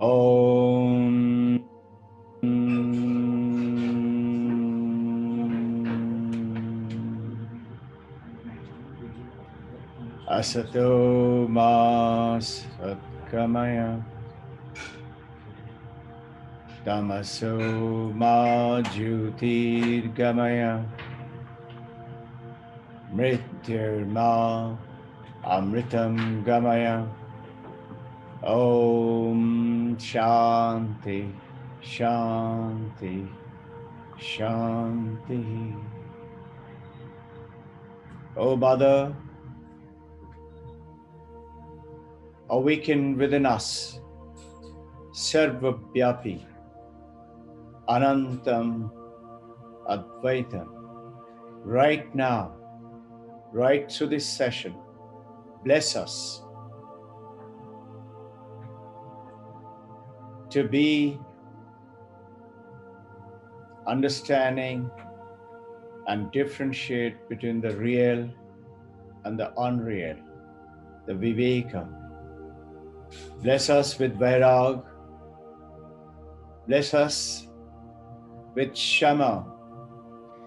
Om Asato Ma Satgamaya Tamaso Ma Jyotirgamaya Mrityurma Amritam Gamaya. Om Shanti Shanti Shanti. O Mother, awaken within us Sarvabhyapi Anantam Advaitam. Right now, right through this session, bless us to be understanding and differentiate between the real and the unreal, the Viveka. Bless us with Vairag. Bless us with Shama,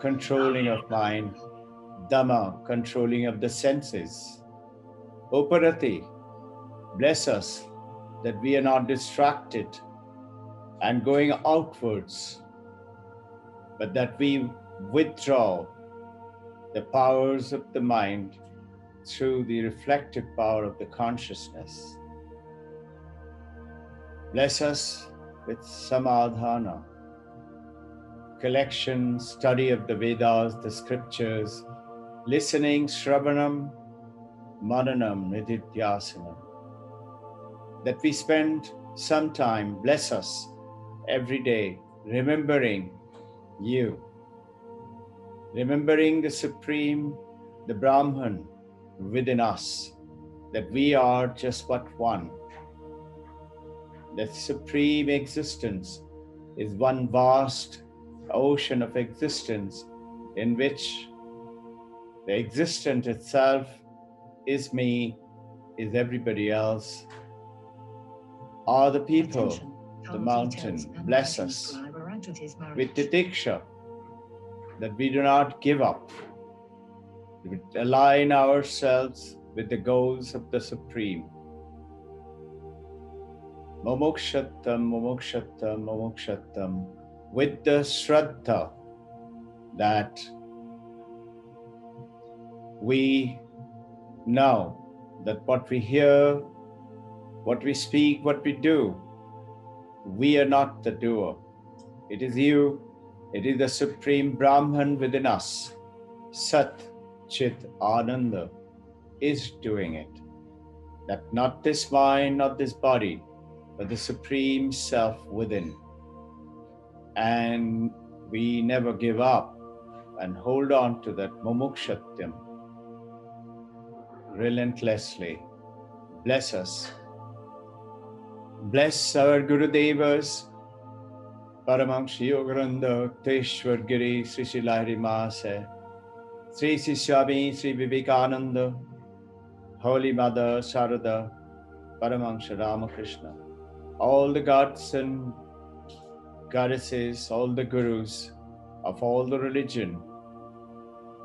controlling of mind, Dhamma, controlling of the senses. Uparati, bless us that we are not distracted and going outwards, but that we withdraw the powers of the mind through the reflective power of the consciousness. Bless us with Samadhana, collection, study of the Vedas, the scriptures, listening, Shravanam, Mananam, Nididhyasanam. That we spend some time, bless us, every day, remembering you, remembering the Supreme, the Brahman within us, that we are just but one. That Supreme existence is one vast ocean of existence in which the existence itself is me, is everybody else, are the people, the mountain. Bless us with the Diksha, that we do not give up. We align ourselves with the goals of the Supreme. Momokshatam, Momokshatam, Momokshatam, with the Shraddha that we know that what we hear, what we speak, what we do, we are not the doer. It is you, it is the Supreme Brahman within us. Sat, Chit, Ananda is doing it. That not this mind, not this body, but the Supreme Self within. And we never give up and hold on to that Mumukshatyam relentlessly. Bless us. Bless our Guru Devas, Paramahansa Yogananda, Teshwar Giri, Sri Sri Lahiri Mahasaya, Sri Sri Swami, Sri Vivekananda, Holy Mother Sarada, Paramahansa Ramakrishna, all the gods and goddesses, all the gurus of all the religion,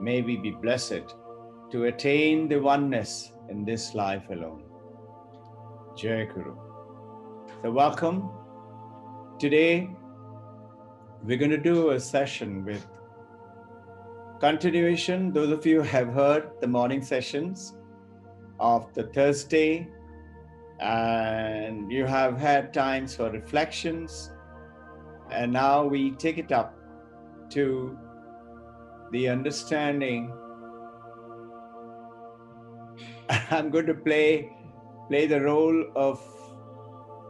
may we be blessed to attain the oneness in this life alone. Jai Guru. So welcome. Today we're going to do a session with continuation. Those of you who have heard the morning sessions of the Thursday, and you have had times for reflections, and now we take it up to the understanding. I'm going to play the role of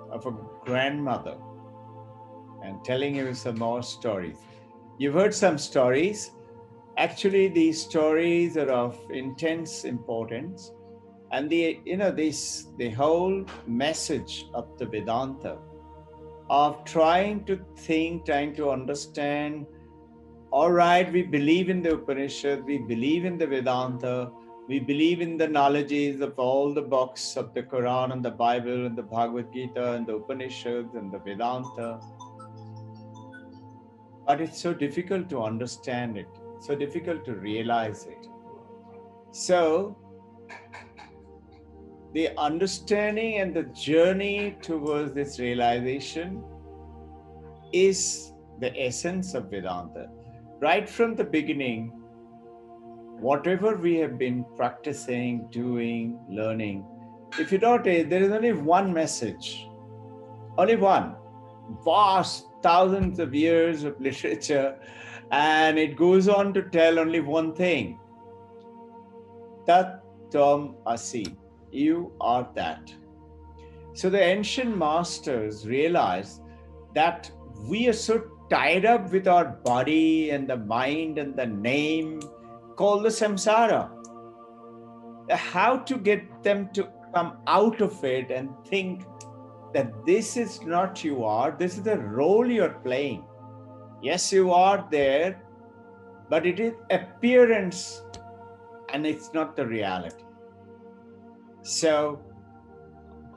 a grandmother and telling you some more stories. You've heard some stories. Actually, these stories are of intense importance, and the whole message of the Vedanta of trying to think, trying to understand. All right, we believe in the Upanishad, we believe in the Vedanta, We believe in the knowledges of all the books of the Quran and the Bible and the Bhagavad Gita and the Upanishads and the Vedanta. But it's so difficult to understand it, so difficult to realize it. So, the understanding and the journey towards this realization is the essence of Vedanta. Right from the beginning, whatever we have been practicing, doing, learning, if you notice, there is only one message, only one. Vast thousands of years of literature, and it goes on to tell only one thing. Tat Tvam Asi. You are that. So the ancient masters realized that we are so tied up with our body and the mind and the name called the samsara. How to get them to come out of it and think that this is not you are, this is the role you're playing. Yes, you are there, but it is appearance and it's not the reality. So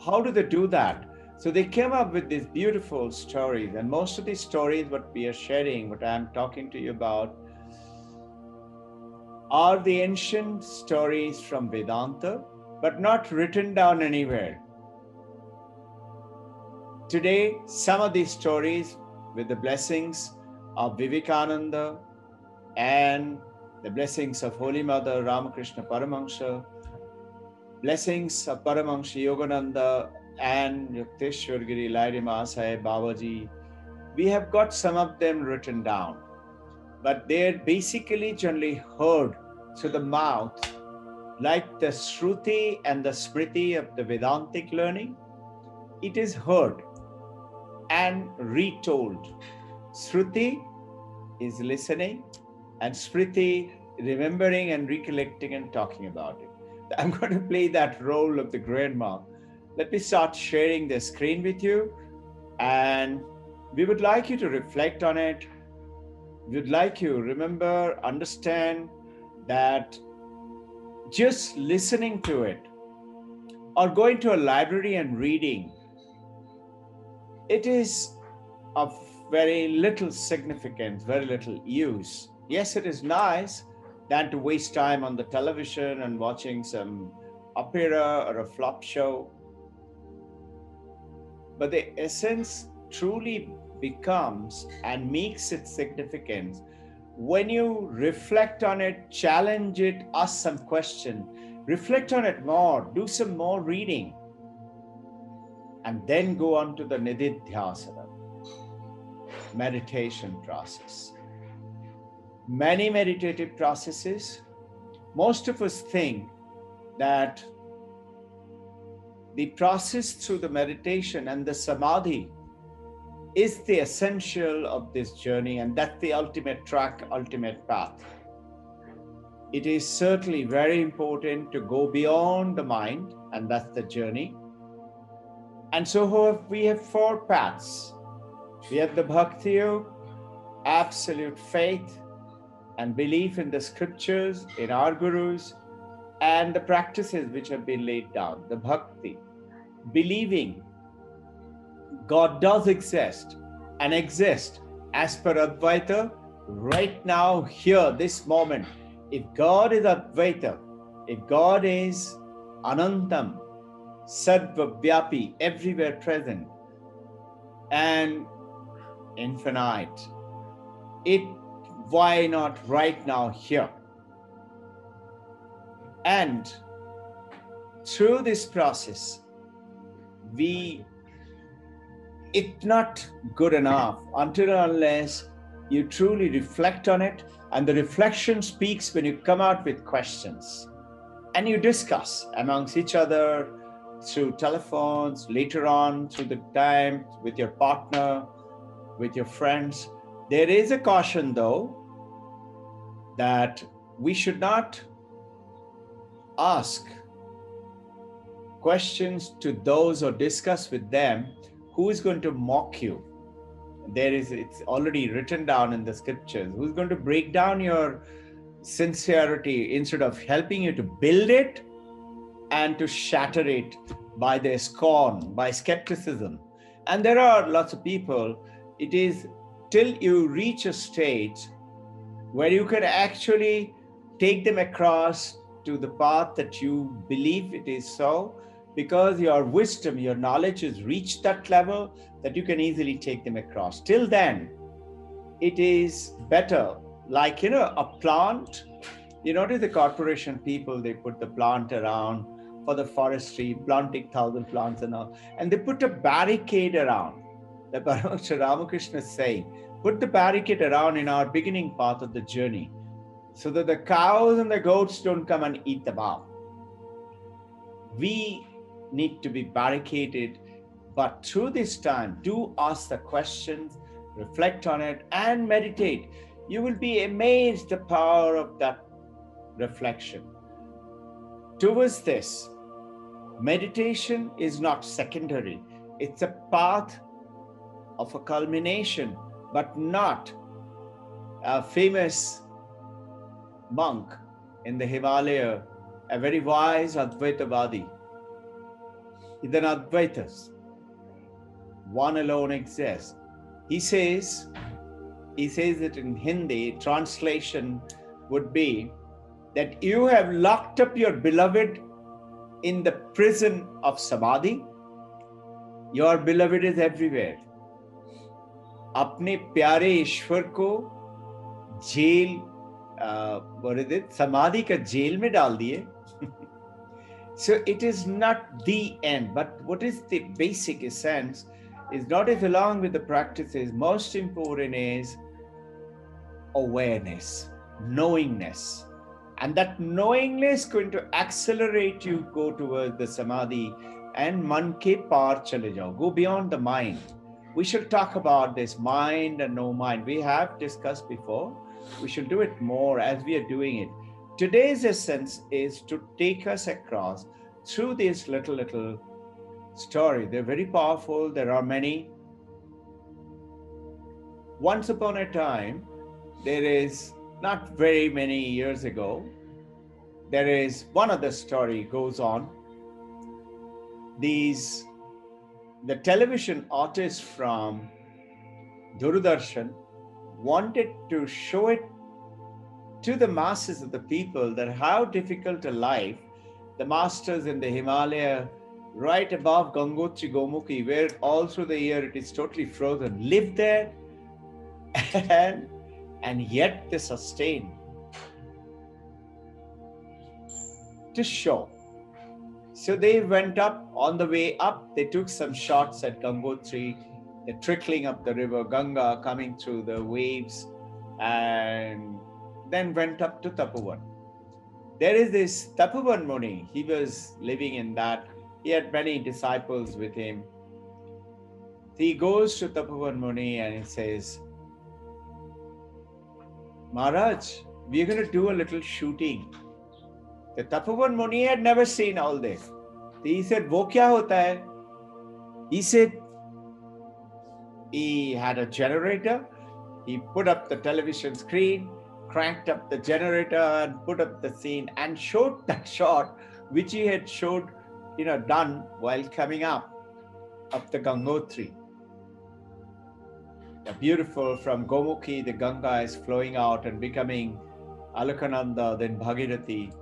how do they do that? So they came up with these beautiful stories, and most of these stories what we are sharing, what I'm talking to you about, are the ancient stories from Vedanta, but not written down anywhere. Today, some of these stories, with the blessings of Vivekananda and the blessings of Holy Mother Ramakrishna Paramahansa, blessings of Paramahansa Yogananda and Yukteswar Giri Lahiri Mahasaya Babaji, we have got some of them written down, but they're basically generally heard through the mouth, like the Shruti and the Smriti of the Vedantic learning. It is heard and retold. Shruti is listening, and Smriti remembering and recollecting and talking about it. I'm going to play that role of the grandma. Let me start sharing the screen with you, and we would like you to reflect on it. We would like you remember, understand that just listening to it or going to a library and reading, it is of very little significance, very little use. Yes, it is nice than to waste time on the television and watching some opera or a flop show. But the essence truly becomes and makes its significance when you reflect on it, challenge it, ask some question, reflect on it more, do some more reading, and then go on to the nididhyasana, meditation process. Many meditative processes, most of us think that the process through the meditation and the samadhi is the essential of this journey, and that's the ultimate track, ultimate path. It is certainly very important to go beyond the mind, and that's the journey. And so we have four paths. We have the bhakti yoga, absolute faith and belief in the scriptures, in our gurus, and the practices which have been laid down. The bhakti, believing God does exist and exist as per Advaita right now, here, this moment. If God is Advaita, if God is Anantam, Sarva Vyapi, everywhere present, and infinite, why not right now, here? And through this process, it's not good enough until and unless you truly reflect on it, and the reflection speaks when you come out with questions and you discuss amongst each other through telephones, later on through the time with your partner, with your friends. There is a caution though, that we should not ask questions to those or discuss with them who is going to mock you. It's already written down in the scriptures. Who's going to break down your sincerity instead of helping you to build it and to shatter it by their scorn, by skepticism. And there are lots of people, it is till you reach a stage where you can actually take them across to the path that you believe it is so, because your wisdom, your knowledge has reached that level that you can easily take them across. Till then, it is better, like, a plant. You notice the corporation people, they put the plant around for the forestry, planting 1,000 plants and all, and they put a barricade around. The Paramahansa Ramakrishna is saying, put the barricade around in our beginning path of the journey, so that the cows and the goats don't come and eat them up. We need to be barricaded, but through this time, do ask the questions, reflect on it, and meditate. You will be amazed the power of that reflection. Towards this, meditation is not secondary. It's a path of a culmination, but not a famous monk in the Himalaya, a very wise Advaitavadi. He's an Advaitas. One alone exists. He says it in Hindi, translation would be that you have locked up your beloved in the prison of Samadhi. Your beloved is everywhere. अपने प्यारे ईश्वर को jail समाधि का jail में डाल दिए. So it is not the end, but what is the basic essence is not if along with the practices, most important is awareness, knowingness. And that knowingness is going to accelerate you go towards the samadhi and man ke paar chale jao, go beyond the mind. We shall talk about this mind and no mind. We have discussed before. We shall do it more as we are doing it. Today's essence is to take us across through this little story. They're very powerful. There are many. Once upon a time, there is not very many years ago, there is one of the story goes on. The television artists from Doordarshan wanted to show it to the masses of the people that how difficult a life the masters in the Himalaya, right above Gangotri Gomukhi, where all through the year it is totally frozen, live there and yet they sustain to show. So they went up. On the way up, they took some shots at Gangotri, the trickling up the river Ganga coming through the waves, and then went up to Tapovan. There is this Tapovan Muni. He was living in that. He had many disciples with him. He goes to Tapovan Muni and he says, Maharaj, we're going to do a little shooting. The Tapovan Muni had never seen all this. He said, wo kya hota hai? He said, he had a generator. He put up the television screen, cranked up the generator and put up the scene and showed that shot which he had done while coming up the Gangotri. Beautiful, from Gomukhi, the Ganga is flowing out and becoming Alaknanda, then Bhagirathi.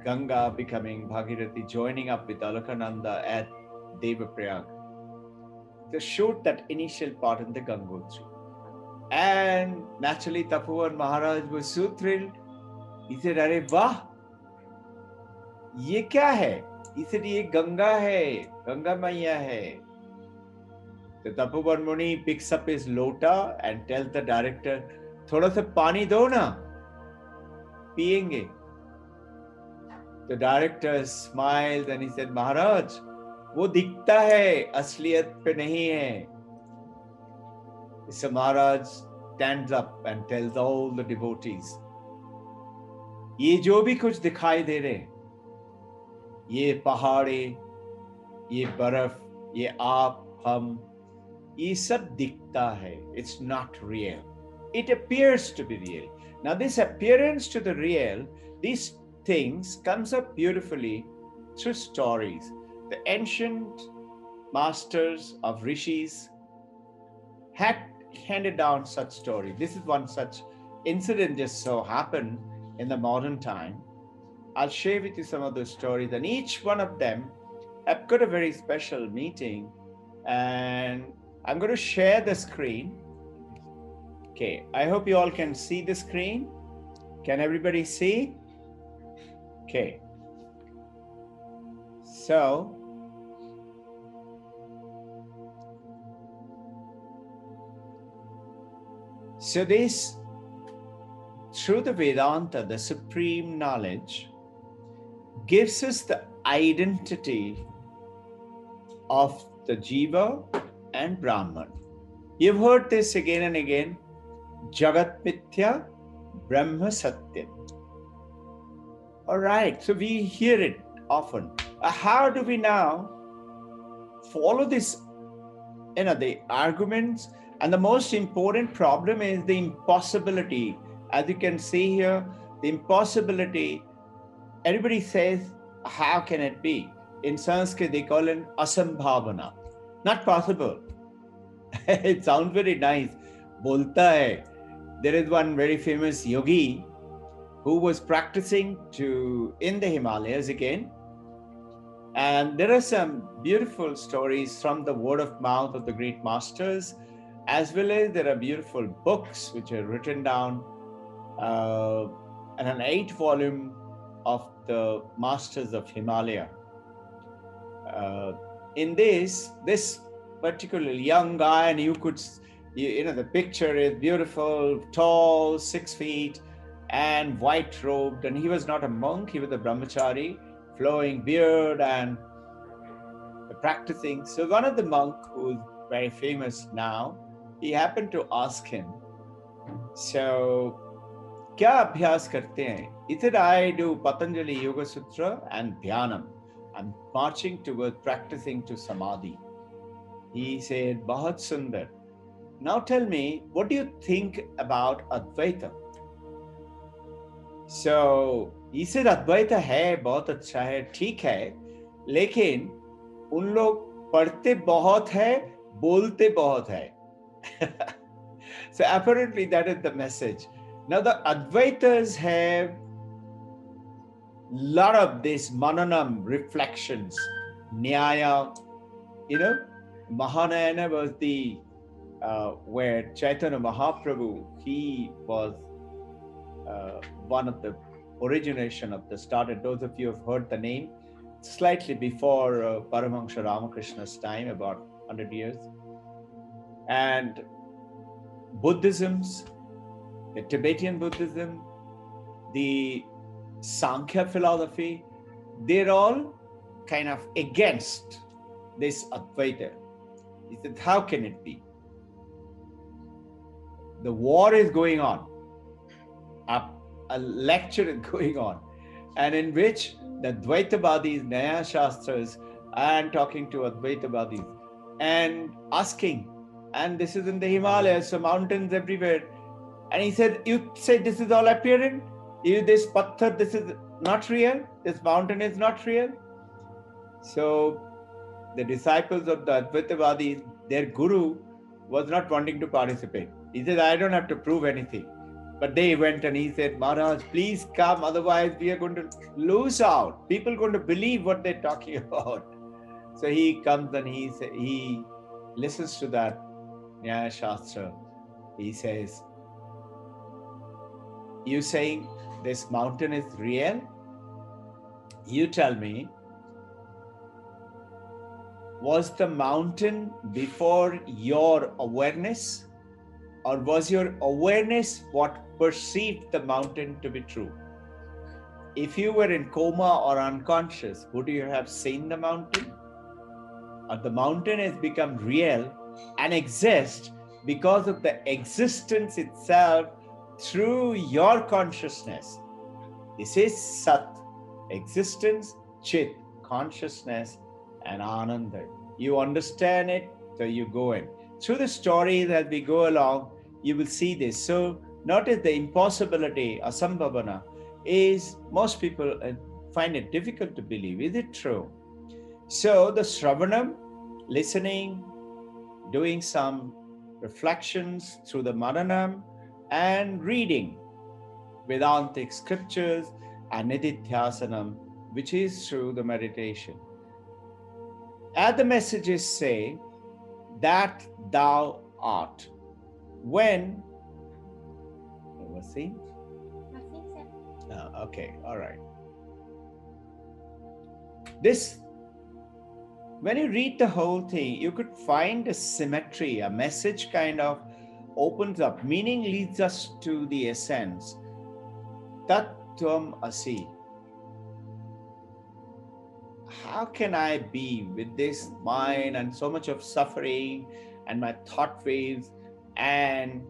Ganga becoming Bhagirathi, joining up with Alaknanda at Devaprayag. To shoot that initial part in the Gangotri. And naturally, Tapovan Maharaj was so thrilled. He said, Arey wah! Ye kya hai? He said, Ye Ganga hai, Ganga Maiya hai. The Tapovan Muni picks up his lota and tells the director, Thoda sa pani do na, piyenge. The director smiled and he said, Maharaj, wo dikhta hai, asliyat pe nahi hai. So Maharaj stands up and tells all the devotees, ye jo bhi kuch dikhai de rahe, ye pahade, ye baraf, ye aap, hum, ye sab dikhta hai. It's not real. It appears to be real. Now this appearance to the real, these things comes up beautifully through stories. The ancient masters of rishis had handed down such stories. This is one such incident just so happened in the modern time. I'll share with you some of those stories, and each one of them have got a very special meaning. And I'm going to share the screen. Okay, I hope you all can see the screen. Can everybody see? Okay. So, this, through the Vedanta, the supreme knowledge, gives us the identity of the Jiva and Brahman. You've heard this again and again. Jagat Mithya, Brahma Satyam. All right, so we hear it often. How do we now follow this, the arguments? And the most important problem is the impossibility. As you can see here, the impossibility, everybody says, how can it be? In Sanskrit, they call it asambhavana. Not possible. It sounds very nice. Bolta hai. There is one very famous yogi who was practicing in the Himalayas again. And there are some beautiful stories from the word of mouth of the great masters, as well as there are beautiful books which are written down in an 8-volume of the masters of Himalaya. In this particular young guy, and you could, the picture is beautiful, tall, 6 feet, and white robed, and he was not a monk, he was a brahmachari, flowing beard and practicing. So one of the monk who's very famous now, he happened to ask him, so, kya abhyas karte hain? He said, I do Patanjali Yoga Sutra and Dhyanam. I'm marching towards practicing to Samadhi. He said, Bahut Sundar. Now tell me, what do you think about Advaita? So he said, Advaita hai, bahut acha hai, theek hai, lekin un log padhte bahut hai, bolte bahut hai. So apparently that is the message. Now the Advaitas have lot of this mananam reflections, Nyaya, Mahanayana was the where Chaitanya Mahaprabhu, he was one of the origination of the started. Those of you who have heard the name, slightly before Paramahansa Ramakrishna's time, about 100 years. And Buddhisms, the Tibetan Buddhism, the Sankhya philosophy, they're all kind of against this Advaita. He said, how can it be? The war is going on. A lecture is going on, and in which the Dvaitavadis, Nyaya Shastras, and talking to Advaitavadis and asking, and this is in the Himalayas, so mountains everywhere. And he said, you say this is all apparent? This patthar, this is not real? This mountain is not real? So the disciples of the Advaitavadis, their guru was not wanting to participate. He said, I don't have to prove anything. But they went and he said, Maharaj, please come, otherwise we are going to lose out. People are going to believe what they're talking about. So he comes and he listens to that Nyaya Shastra. He says, you saying this mountain is real? You tell me, was the mountain before your awareness? Or was your awareness what perceived the mountain to be true? If you were in coma or unconscious, would you have seen the mountain? Or the mountain has become real and exists because of the existence itself through your consciousness. This is Sat, existence, Chit, consciousness, and Ananda. You understand it, so you go in. Through the stories as we go along, you will see this. So Notice the impossibility, asambhavana, is most people find it difficult to believe. Is it true? So the Shravanam, listening, doing some reflections through the Maranam, and reading Vedantic scriptures and Nididhyasanam, which is through the meditation. As the messages say, that thou art. When Vasim? Okay, all right. This, when you read the whole thing, you could find a symmetry, a message kind of opens up. Meaning leads us to the essence. Tat Tvam Asi. How can I be with this mind and so much of suffering and my thought waves and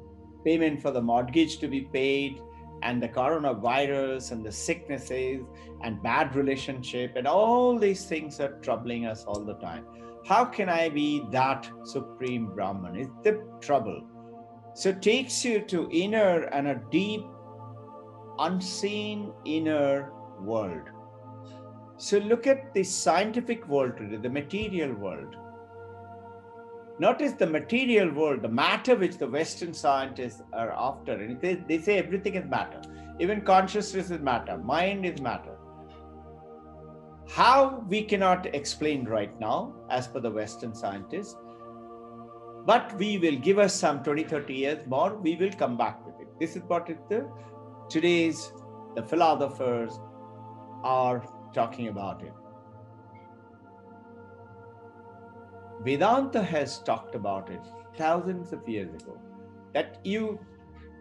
payment for the mortgage to be paid and the coronavirus and the sicknesses and bad relationship and all these things are troubling us all the time? How can I be that supreme Brahman? It's the trouble. So it takes you to inner and a deep, unseen inner world. So look at the scientific world today, the material world. Notice the material world, the matter which the Western scientists are after. And they say everything is matter. Even consciousness is matter. Mind is matter. How we cannot explain right now, as per the Western scientists. But we will give us some 20, 30 years more. We will come back with it. This is what today's the philosophers are talking about it. Vedanta has talked about it thousands of years ago, that you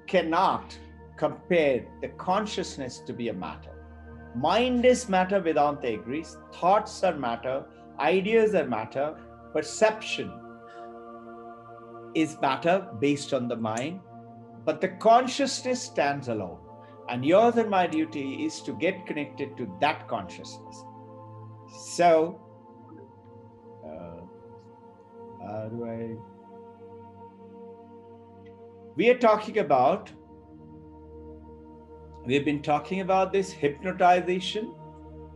cannot compare the consciousness to be a matter. Mind is matter, Vedanta agrees. Thoughts are matter, ideas are matter, perception is matter based on the mind, but the consciousness stands alone. And yours and my duty is to get connected to that consciousness. So, we've been talking about this hypnotization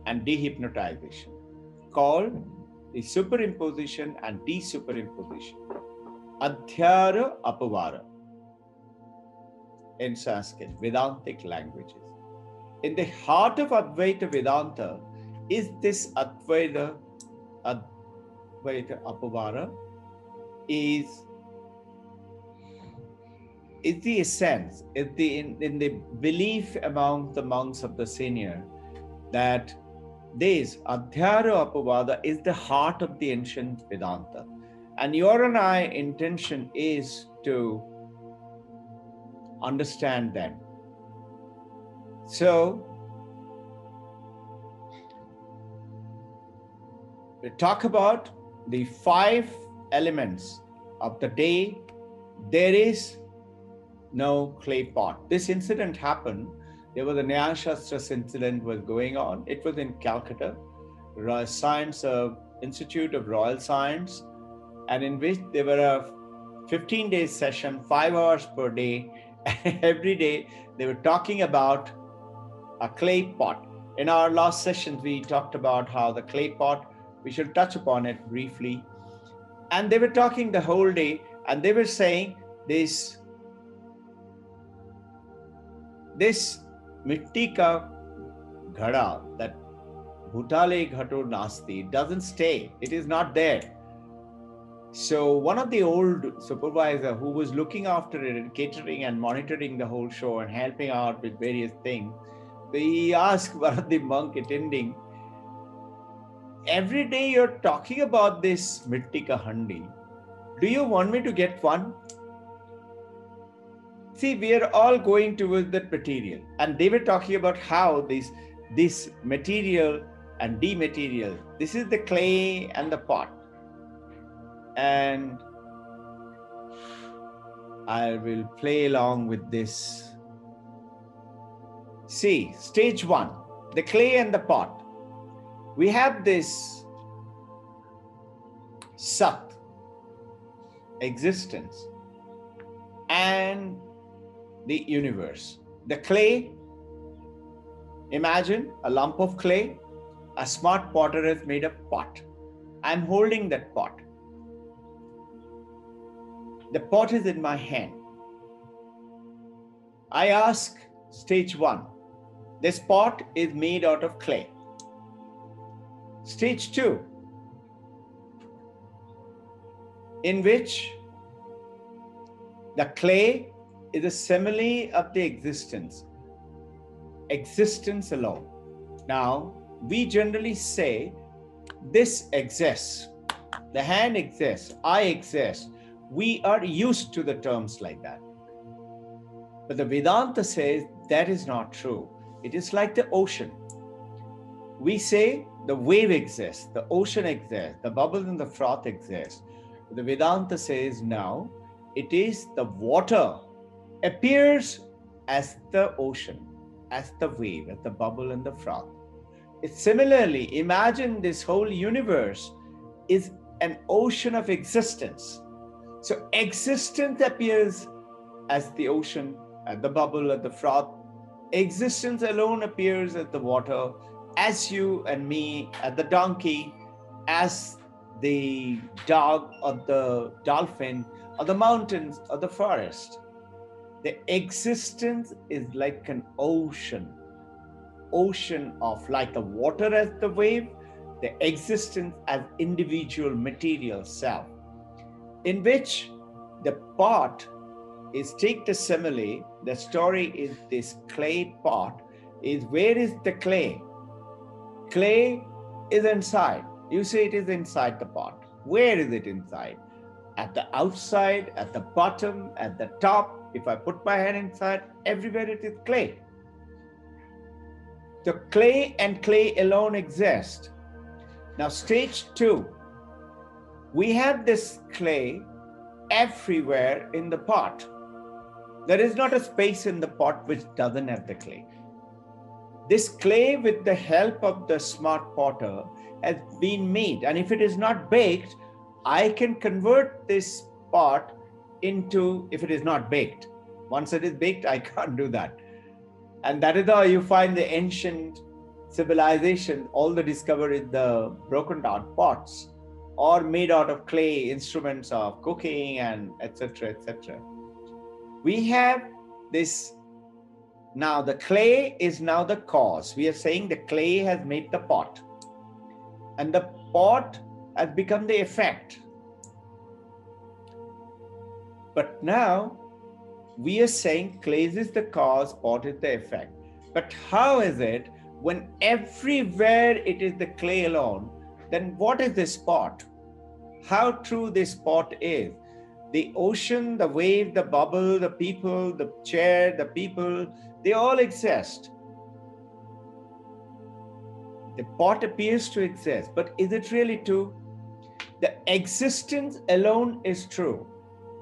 and dehypnotization, called the superimposition and desuperimposition. Adhyara apavara in Sanskrit, Vedantic languages. In the heart of Advaita Vedanta is this Advaita apavara is the essence, is in the belief among the monks of the senior that this Adhyara Apavada is the heart of the ancient Vedanta. And your and I intention is to understand them. So, we talk about the 5 elements of the day. There is no clay pot. This incident happened. There was a Nyaya Shastras incident was going on. It was in Calcutta, Science Institute of Royal Science, and in which there were a 15-day session, 5 hours per day. Every day they were talking about a clay pot. In our last sessions, we talked about how the clay pot, we should touch upon it briefly. And they were talking the whole day, and they were saying this mitti ka ghada, that bhutale ghato nasti, it doesn't stay. It is not there. So one of the old supervisor who was looking after it and catering and monitoring the whole show and helping out with various things, he asked one of the monk attending, every day you're talking about this mitti ka handi. Do you want me to get one? See, we are all going towards that material. And they were talking about how this material and dematerial, this is the clay and the pot. And I will play along with this. See, stage 1, the clay and the pot. We have this Sat, existence. And the universe. The clay, imagine a lump of clay. A smart potter has made a pot. I'm holding that pot. The pot is in my hand. I ask stage 1. This pot is made out of clay. Stage 2, in which the clay is a simile of the existence alone. Now, we generally say this exists, the hand exists, I exist. We are used to the terms like that. But the Vedanta says that is not true. It is like the ocean. We say the wave exists, the ocean exists, the bubbles and the froth exist. The Vedanta says now, it is the water appears as the ocean, as the wave, as the bubble and the froth. It's similarly, imagine this whole universe is an ocean of existence. So existence appears as the ocean, as the bubble, as the froth. Existence alone appears as the water, as you and me, as the donkey, as the dog or the dolphin, or the mountains or the forest. The existence is like an ocean of like the water as the wave, the existence as individual material self, in which the pot is, take the simile, the story is this clay pot is, where is the clay? Clay is inside. You say it is inside the pot. Where is it inside? At the outside, at the bottom, at the top. If I put my hand inside, everywhere it is clay. The clay and clay alone exist. Now, stage 2, we have this clay everywhere in the pot. There is not a space in the pot which doesn't have the clay. This clay, with the help of the smart potter, has been made. And if it is not baked, I can convert this pot into, if it is not baked. Once it is baked, I can't do that. And that is how you find the ancient civilization, all the discovery in the broken down pots or made out of clay, instruments of cooking and etc., etc. We have this, now the clay is now the cause. We are saying the clay has made the pot and the pot has become the effect. But now we are saying clay is the cause, pot is the effect. But how is it when everywhere it is the clay alone? Then what is this pot? How true this pot is? The ocean, the wave, the bubble, the people, the chair, the people, they all exist. The pot appears to exist, but is it really true? The existence alone is true.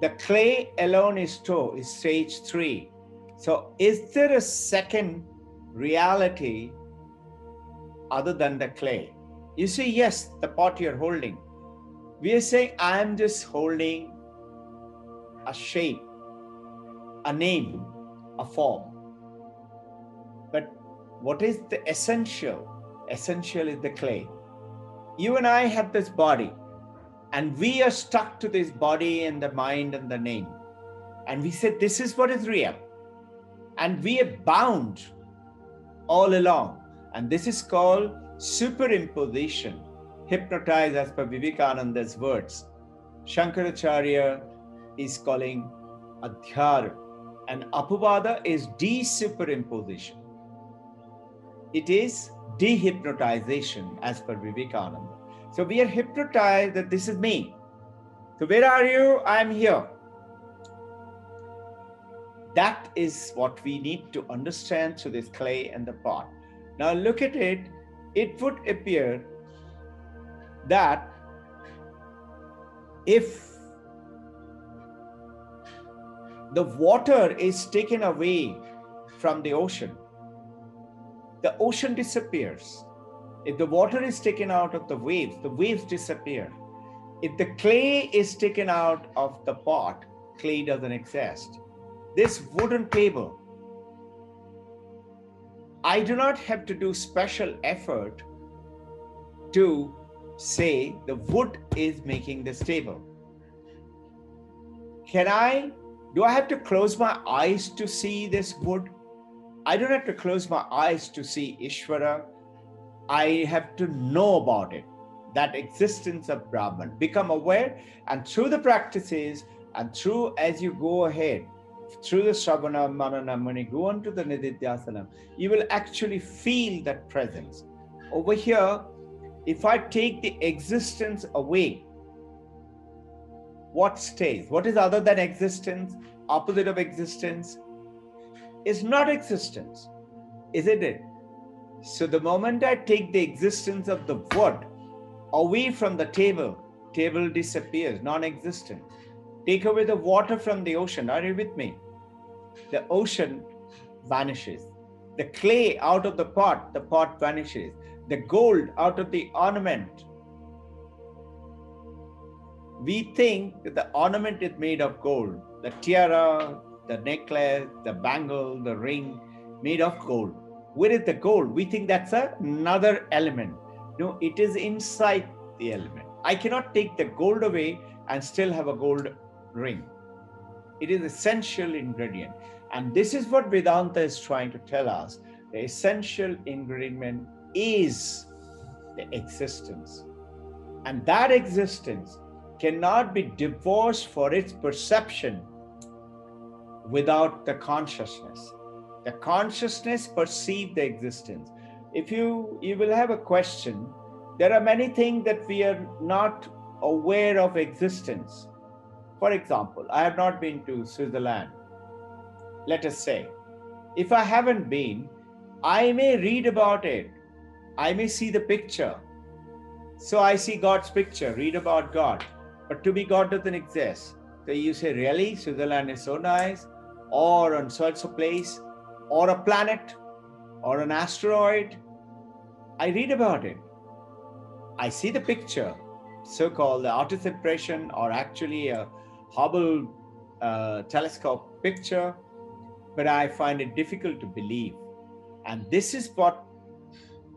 The clay alone is true, is stage 3. So is there a second reality other than the clay? You see, yes, the pot you're holding. We are saying, I'm just holding a shape, a name, a form. But what is the essential? Essential is the clay. You and I have this body, and we are stuck to this body and the mind and the name. And we said, this is what is real. And we are bound all along. And this is called superimposition, hypnotized as per Vivekananda's words. Shankaracharya is calling adhyar, and apavada is de-superimposition. It is dehypnotization as per Vivekananda. So we are hypnotized that this is me. So where are you? I'm here. That is what we need to understand through this clay and the pot. Now look at it. It would appear that if the water is taken away from the ocean disappears. If the water is taken out of the waves disappear. If the clay is taken out of the pot, clay doesn't exist. This wooden table, I do not have to do special effort to say the wood is making this table. Do I have to close my eyes to see this wood? I don't have to close my eyes to see Ishvara. I have to know about it, that existence of Brahman, become aware, and through the practices and through, as you go ahead, through the Shravana, Manana, when you go on to the Nididhyasanam, you will actually feel that presence. Over here, if I take the existence away, what stays? What is other than existence? Opposite of existence is not existence, isn't it? So the moment I take the existence of the wood away from the table, table disappears, non-existent. Take away the water from the ocean. Are you with me? The ocean vanishes. The clay out of the pot vanishes. The gold out of the ornament. We think that the ornament is made of gold. The tiara, the necklace, the bangle, the ring, made of gold. Where is the gold? We think that's another element. No, it is inside the element. I cannot take the gold away and still have a gold ring. It is essential ingredient. And this is what Vedanta is trying to tell us. The essential ingredient is the existence. And that existence cannot be divorced for its perception without the consciousness. The consciousness perceives the existence. If you will have a question, there are many things that we are not aware of existence. For example, I have not been to Switzerland. Let us say, if I haven't been, I may read about it. I may see the picture. So I see God's picture, read about God. But to be God doesn't exist. So you say, really? Switzerland is so nice? Or on such a place? Or a planet? Or an asteroid? I read about it. I see the picture, so-called the artist's impression, or actually a Hubble telescope picture, but I find it difficult to believe. And this is what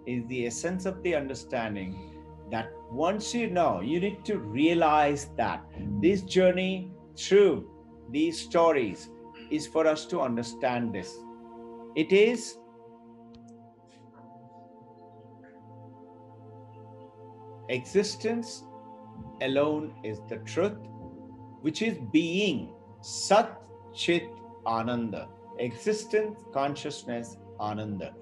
is the essence of the understanding, that once you know, you need to realize that this journey through these stories is for us to understand this. It is existence alone is the truth, which is being, Sat Chit Ananda, existence, consciousness, Ananda.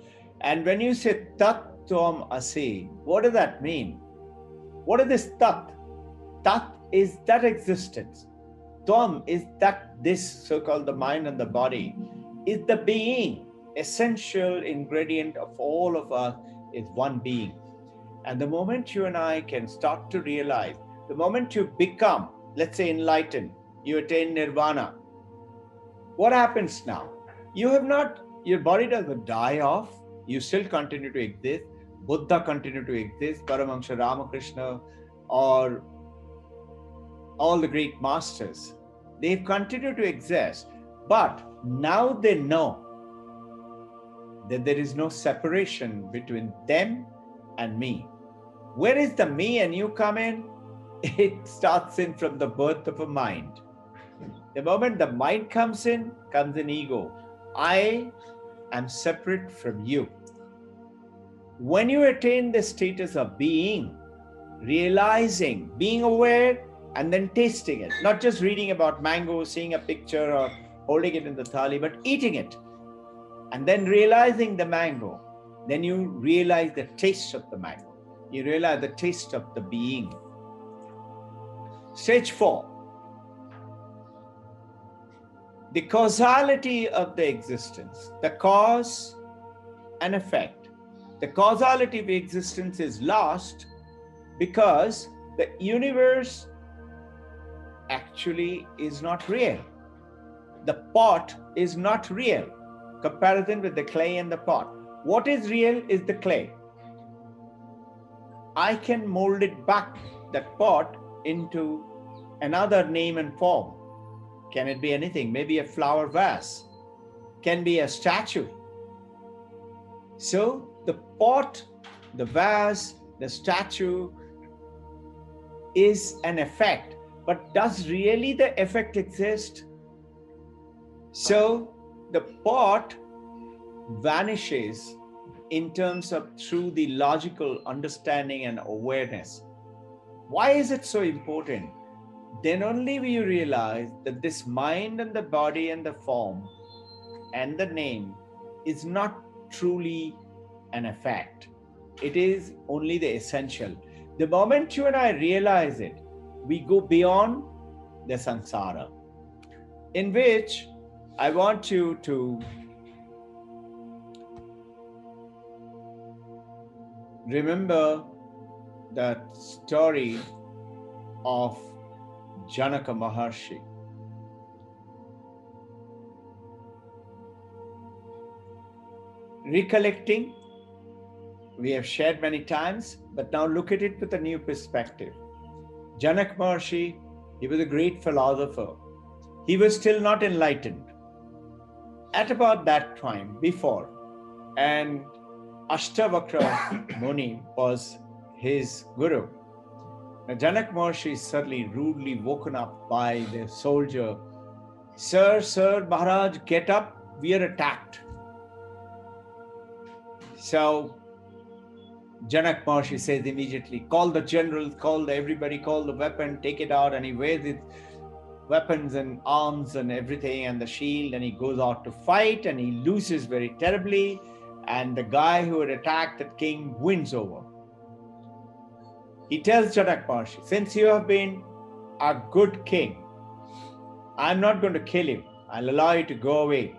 And when you say Tat Tvam Asi, what does that mean? What is this Tat? Tat is that existence. Tvam is that this, so-called the mind and the body, is the being. Essential ingredient of all of us is one being. And the moment you and I can start to realize, the moment you become, let's say, enlightened, you attain nirvana, what happens now? You have not, your body doesn't die off, you still continue to exist. Buddha continued to exist, Paramahansa Ramakrishna, or all the great masters. They've continued to exist, but now they know that there is no separation between them and me. Where is the me and you come in? It starts in from the birth of a mind. The moment the mind comes in ego. I am separate from you. When you attain the status of being, realizing, being aware, and then tasting it, not just reading about mango, seeing a picture or holding it in the thali, but eating it, and then realizing the mango, then you realize the taste of the mango. You realize the taste of the being. Stage 4. The causality of the existence, the cause and effect. The causality of existence is lost because the universe actually is not real. The pot is not real. Comparison with the clay and the pot. What is real is the clay. I can mold it back, that pot, into another name and form. Can it be anything? Maybe a flower vase, can be a statue. So the pot, the vase, the statue is an effect, but does really the effect exist? So the pot vanishes in terms of through the logical understanding and awareness. Why is it so important? Then only will you realize that this mind and the body and the form and the name is not truly an effect. It is only the essential. The moment you and I realize it, we go beyond the samsara, in which I want you to remember that story of Janaka Maharshi. Recollecting, we have shared many times, but now look at it with a new perspective. Janaka Maharshi, he was a great philosopher. He was still not enlightened at about that time before, and Ashtavakra Muni was his guru. Now, Janaka Maharshi is suddenly rudely woken up by the soldier. Sir, Maharaj, get up, we are attacked. So Janaka Maharshi says immediately, call the generals, everybody, call the weapon, take it out, and he wears his weapons and arms and everything and the shield, and he goes out to fight, and he loses very terribly, and the guy who had attacked the king wins over. He tells Janaka Maharshi, since you have been a good king, I'm not going to kill you. I'll allow you to go away.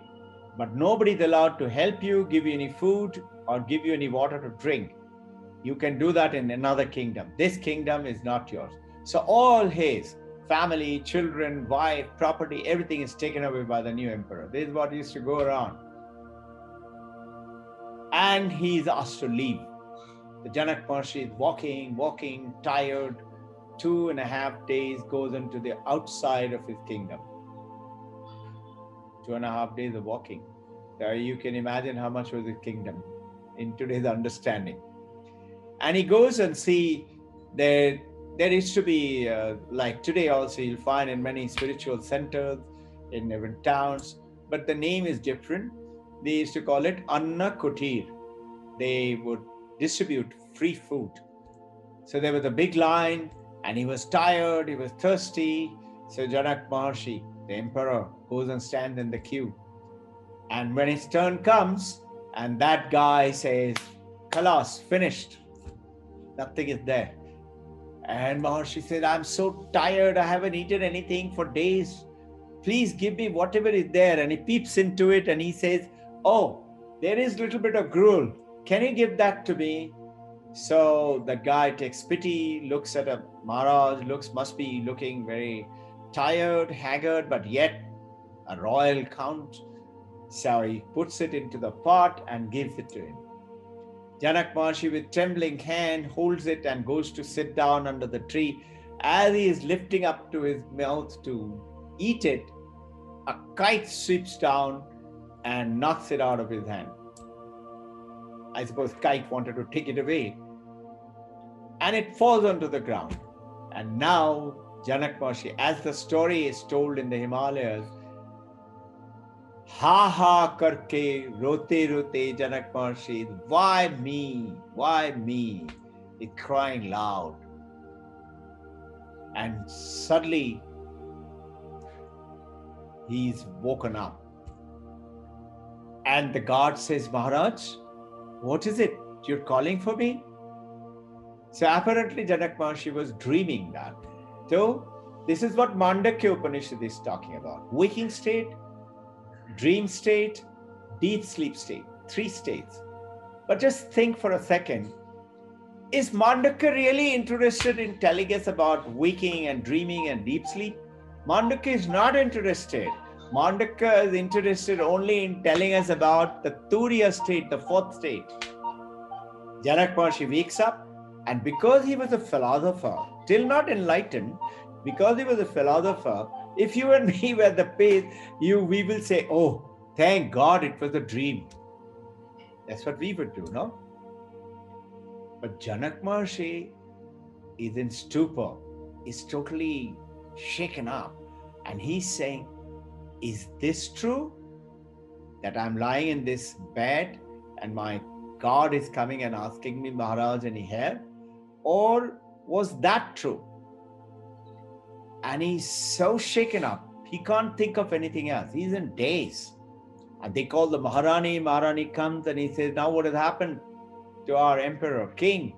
But nobody's allowed to help you, give you any food, or give you any water to drink. You can do that in another kingdom. This kingdom is not yours. So all his family, children, wife, property, everything is taken away by the new emperor. This is what used to go around. And he is asked to leave. The Janaka Maharshi is walking, tired. 2.5 days goes into the outside of his kingdom. 2.5 days of walking. So you can imagine how much was his kingdom in today's understanding. And he goes and see there used to be, like today also you'll find in many spiritual centers, in different towns, but the name is different. They used to call it Anna Kutir. They would distribute free food. So there was a big line, and he was tired, he was thirsty. So Janaka Maharshi, the emperor, goes and stands in the queue. And when his turn comes, and that guy says, Khalas, finished. Nothing is there. And Maharshi said, I'm so tired, I haven't eaten anything for days. Please give me whatever is there. And he peeps into it and he says, oh, there is a little bit of gruel. Can you give that to me? So the guy takes pity, looks at a Maharaj, must be looking very tired, haggard, but yet a royal count. So he puts it into the pot and gives it to him. Janaka Maharshi with trembling hand holds it and goes to sit down under the tree. As he is lifting up to his mouth to eat it, a kite sweeps down and knocks it out of his hand. I suppose kite wanted to take it away. And it falls onto the ground. And now Janaka Maharshi, as the story is told in the Himalayas, ha ha karke rote Janaka Maharshi, why me? Why me? He's crying loud. And suddenly he's woken up. And the guard says, Maharaj, what is it? You're calling for me? So apparently Janaka Maharshi was dreaming that. So this is what Mandakya Upanishad is talking about. Waking state, dream state, deep sleep state. 3 states. But just think for a second. Is Mandakya really interested in telling us about waking and dreaming and deep sleep? Mandakya is not interested. Mandakya is interested only in telling us about the Turiya state, the 4th state. Janaka Maharshi wakes up, and because he was a philosopher, still not enlightened, because he was a philosopher, If you and me were the pace, we will say, oh, thank God it was a dream. That's what we would do, no? But Janak Maharshi is in stupor, is totally shaken up. And he's saying, is this true? That I'm lying in this bed and my God is coming and asking me, Maharaj, any help? Or was that true? And he's so shaken up, he can't think of anything else. He's in daze. And they call the Maharani. Maharani comes and he says, now what has happened to our emperor, king?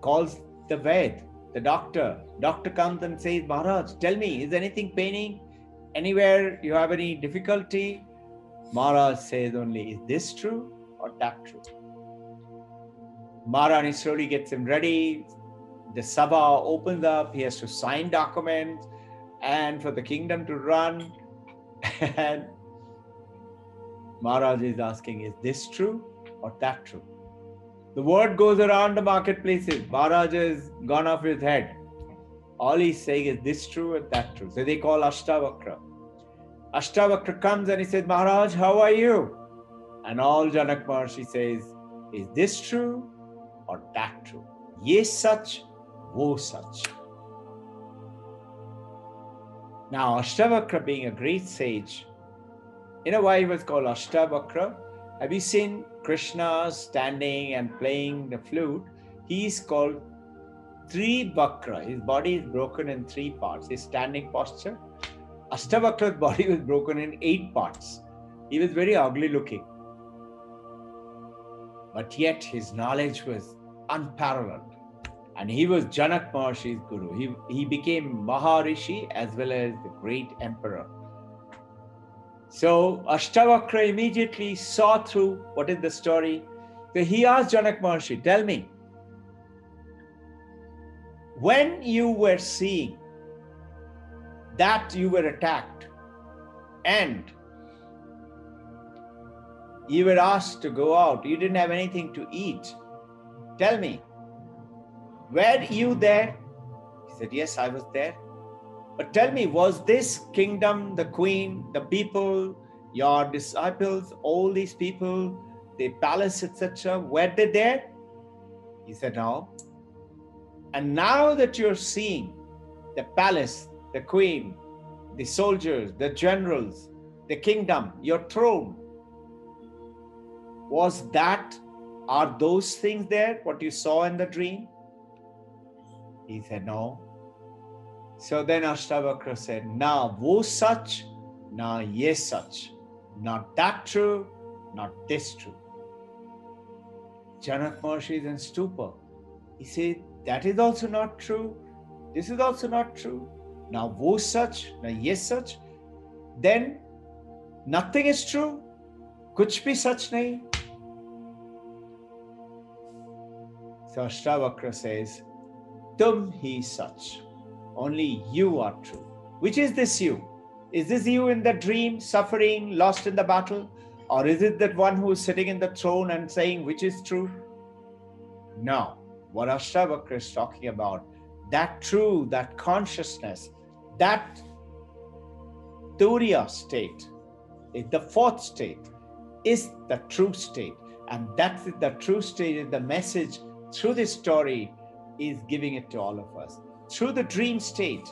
Calls the Ved, the doctor. Doctor comes and says, Maharaj, tell me, is anything paining? Anywhere you have any difficulty? Maharaj says only, is this true or that true? Maharani slowly gets him ready. The Sabha opens up. He has to sign documents and for the kingdom to run. And Maharaj is asking, is this true or that true? The word goes around the marketplaces. Maharaj has gone off his head. All he's saying is this true or that true. So they call Ashtavakra. Ashtavakra comes and he says, Maharaj, how are you? And all Janak Maharshi says, is this true or that true? Ye sach, wo sach. Now Ashtavakra, being a great sage, you know why he was called Ashtavakra? Have you seen Krishna standing and playing the flute? He is called Trivakra. His body is broken in 3 parts. His standing posture. Ashtavakra's body was broken in 8 parts. He was very ugly looking. But yet his knowledge was unparalleled. And he was Janak Maharshi's guru. He became Maharishi as well as the great emperor. So Ashtavakra immediately saw through what is the story. So he asked Janak Maharshi, tell me, when you were seeing that you were attacked and you were asked to go out, you didn't have anything to eat, tell me, were you there? He said, yes, I was there. But tell me, was this kingdom, the queen, the people, your disciples, all these people, the palace, etc., were they there? He said, no. And now that you're seeing the palace, the queen, the soldiers, the generals, the kingdom, your throne, are those things there, what you saw in the dream? He said, no. So then Ashtavakra said, na wo sach, na ye sach. Not that true, not this true. Janak Maharshi is in stupor. He said, that is also not true. This is also not true. Now wo sach, na ye sach. Then nothing is true. Kuch bhi sach nahi. So Ashtavakra says, tum hi sach. Only you are true. Which is this you? Is this you in the dream, suffering, lost in the battle? Or is it that one who is sitting in the throne and saying which is true? No. What Ashtavakra is talking about, that true, that consciousness, that Turiya state, the 4th state, is the true state. And that's the true state, is the message through this story is giving it to all of us. Through the dream state,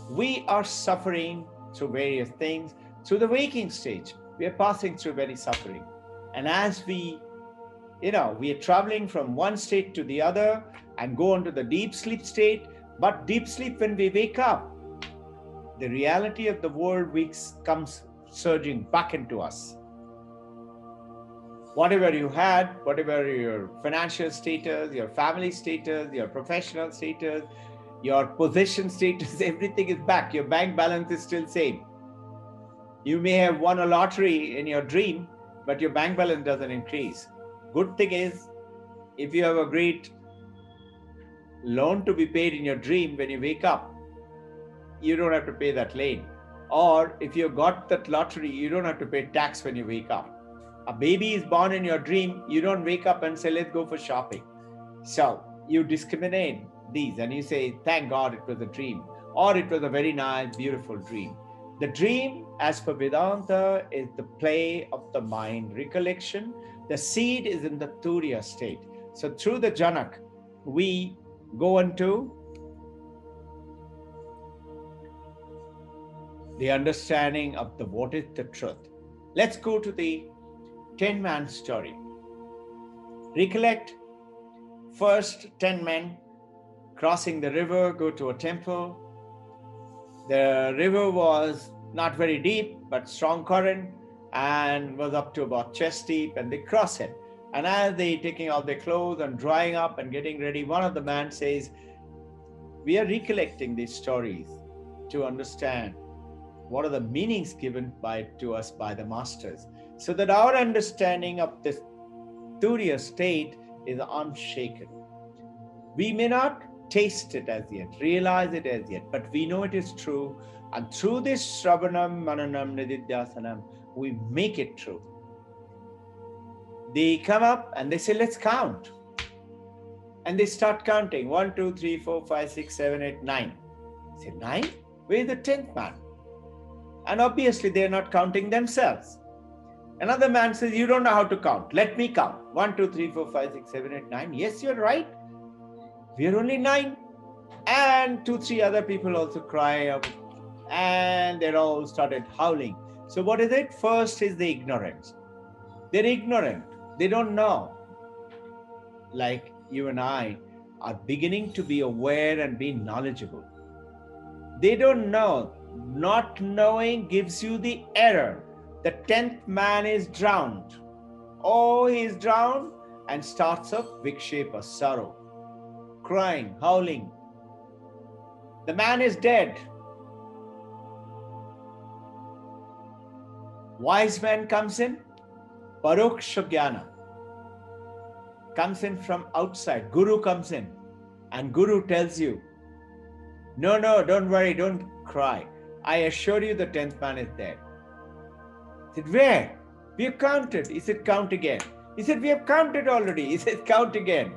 we are suffering through various things. Through the waking stage, we are passing through very suffering. And as we are traveling from one state to the other and go on to the deep sleep state. But deep sleep, when we wake up, the reality of the world comes surging back into us. Whatever you had, whatever your financial status, your family status, your professional status, your position status, everything is back. Your bank balance is still same. You may have won a lottery in your dream, but your bank balance doesn't increase. Good thing is, if you have a great loan to be paid in your dream, when you wake up, you don't have to pay that loan. Or if you got that lottery, you don't have to pay tax when you wake up. A baby is born in your dream, you don't wake up and say, let's go for shopping. So you discriminate these, and you say, thank God it was a dream, or it was a very nice, beautiful dream. The dream, as per Vedanta, is the play of the mind, recollection. The seed is in the Turiya state. So through the Janak, we go into the understanding of the what is the truth. Let's go to the 10-man story. Recollect, first 10 men crossing the river, go to a temple. The river was not very deep, but strong current, and was up to about chest deep, and they cross it. And as they taking off their clothes and drying up and getting ready, one of the men says, we are recollecting these stories to understand what are the meanings given to us by the masters, so that our understanding of this Turiya state is unshaken. We may not taste it as yet, realize it as yet, but we know it is true. And through this Shravanam, Mananam, Nididhyasanam, we make it true. They come up and they say, let's count. And they start counting. 1, 2, 3, 4, 5, 6, 7, 8, 9. They say, 9? Where is the 10th man? And obviously they're not counting themselves. Another man says, you don't know how to count. Let me count. 1, 2, 3, 4, 5, 6, 7, 8, 9. Yes, you're right. We are only 9. And 2, 3 other people also cry out. And they all started howling. So what is it? First is the ignorance. They're ignorant. They don't know. Like you and I are beginning to be aware and be knowledgeable. They don't know. Not knowing gives you the error. The 10th man is drowned. Oh, he is drowned, and starts up vikshepa, sorrow, crying, howling. The man is dead. Wise man comes in, paroksha jnana, comes in from outside. Guru comes in, and Guru tells you, no, don't worry, don't cry. I assure you the 10th man is dead. He said, where? We have counted. He said, count again. He said, we have counted already. He said, count again.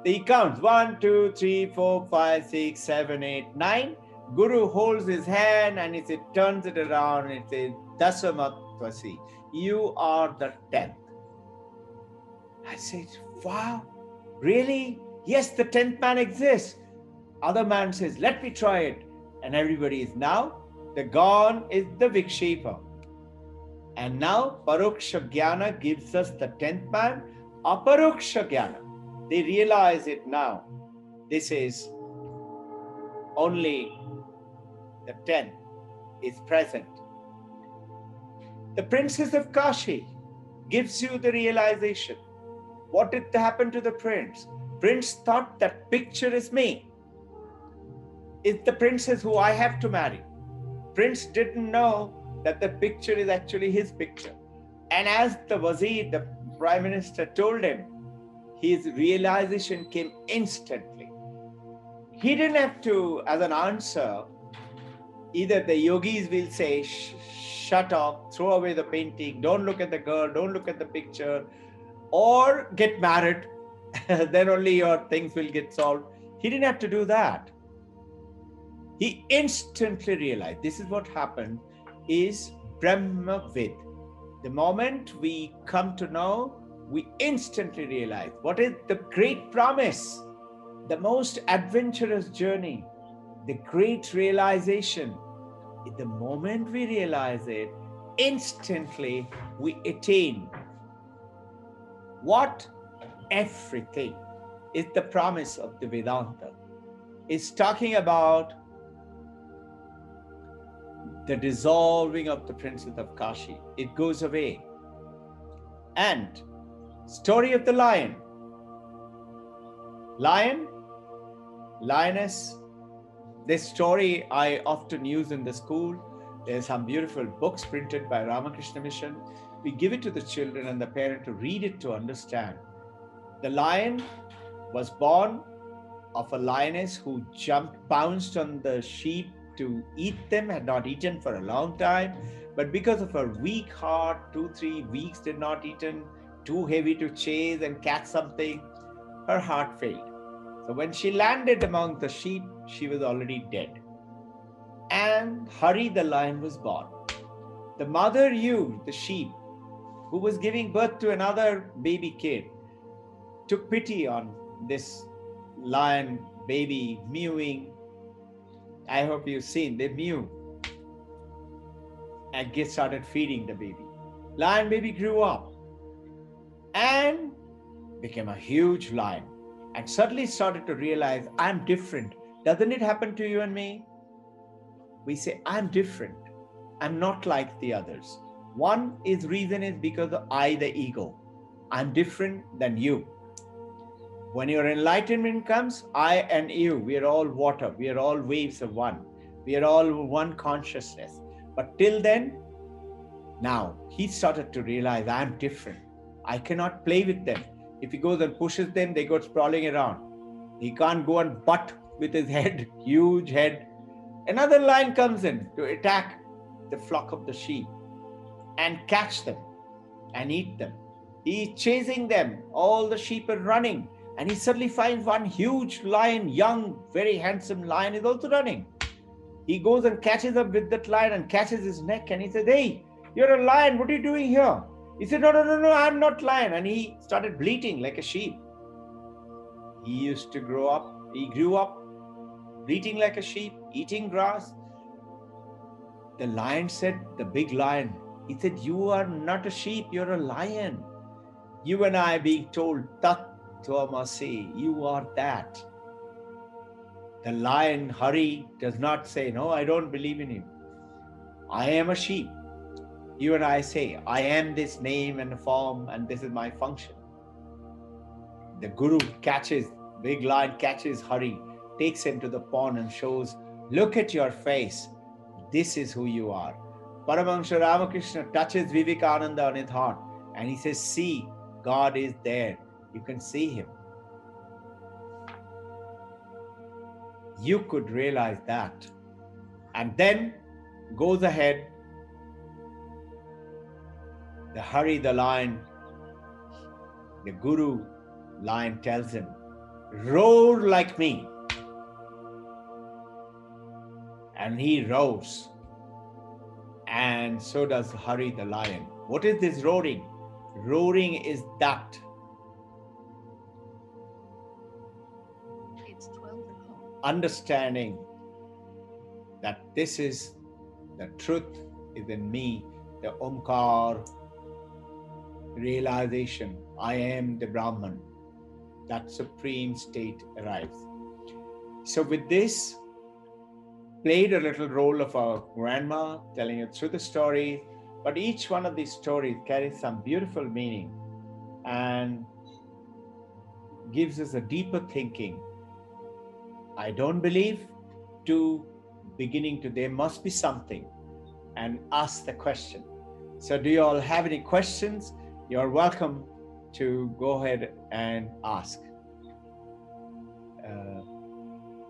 He counts 1, 2, 3, 4, 5, 6, 7, 8, 9. Guru holds his hand and he said, turns it around and says, Dasamatvasi, you are the 10th. I said, wow, really? Yes, the 10th man exists. Other man says, let me try it. And everybody is now, the gone is the vikshepa. And now paroksha jnana gives us the 10th man, aparoksha jnana. They realize it now. This is only the 10th is present. The princess of Kashi gives you the realization. What did happen to the prince? Prince thought that picture is me. It's the princess who I have to marry. Prince didn't know that the picture is actually his picture. And as the Wazir, the Prime Minister, told him, his realization came instantly. He didn't have to, as an answer, either the yogis will say, shut up, throw away the painting, don't look at the girl, don't look at the picture, or get married, then only your things will get solved. He didn't have to do that. He instantly realized this is what happened is Brahma Vid. The moment we come to know, we instantly realize what is the great promise, the most adventurous journey, the great realization. The moment we realize it, instantly we attain what? Everything is the promise of the Vedanta. It's talking about the dissolving of the princess of Kashi. It goes away. And story of the lion. Lion, lioness. This story I often use in the school. There's some beautiful books printed by Ramakrishna Mission. We give it to the children and the parent to read it to understand. The lion was born of a lioness who bounced on the sheep to eat them, had not eaten for a long time, but because of her weak heart, 2-3 weeks did not eaten, too heavy to chase and catch something, her heart failed. So when she landed among the sheep, she was already dead. And Hari the lion was born. The mother ewe, the sheep, who was giving birth to another baby kid, took pity on this lion baby mewing. I hope you've seen, they mew and started feeding the baby. Lion baby grew up and became a huge lion, and suddenly started to realize, I'm different. Doesn't it happen to you and me? We say, I'm different. I'm not like the others. One reason is because of I, the ego. I'm different than you. When your enlightenment comes, I and you, we are all water. We are all waves of one. We are all one consciousness. But till then, now he started to realize, I'm different. I cannot play with them. If he goes and pushes them, they go sprawling around. He can't go and butt with his head, huge head. Another lion comes in to attack the flock of the sheep and catch them and eat them. He's chasing them. All the sheep are running. And he suddenly finds one huge lion, young, very handsome lion is also running. He goes and catches up with that lion and catches his neck, and he says, hey, you're a lion. What are you doing here? He said, no, I'm not lion. And he started bleating like a sheep. He grew up bleating like a sheep, eating grass. The lion said, the big lion, he said, you are not a sheep, you're a lion. You and I being told, Tat Tvamasi, you are that. The lion, Hari, does not say, no, I don't believe in you. I am a sheep. You and I say, I am this name and form, and this is my function. The Guru big lion catches Hari, takes him to the pond and shows, look at your face. This is who you are. Paramahansa Ramakrishna touches Vivekananda on his heart and he says, see, God is there. You can see him. You could realize that. And then goes ahead. The Hari, the lion, the Guru lion tells him, roar like me. And he roars. And so does Hari the lion. What is this roaring? Roaring is that. It's 12 o'clock. Understanding that this is the truth is in me, the Omkar realization. I am the Brahman. That supreme state arrives. So with this, played a little role of our grandma, telling you through the story, but each one of these stories carries some beautiful meaning and gives us a deeper thinking. I don't believe, to beginning to there must be something, and ask the question. So do you all have any questions? You're welcome to go ahead and ask.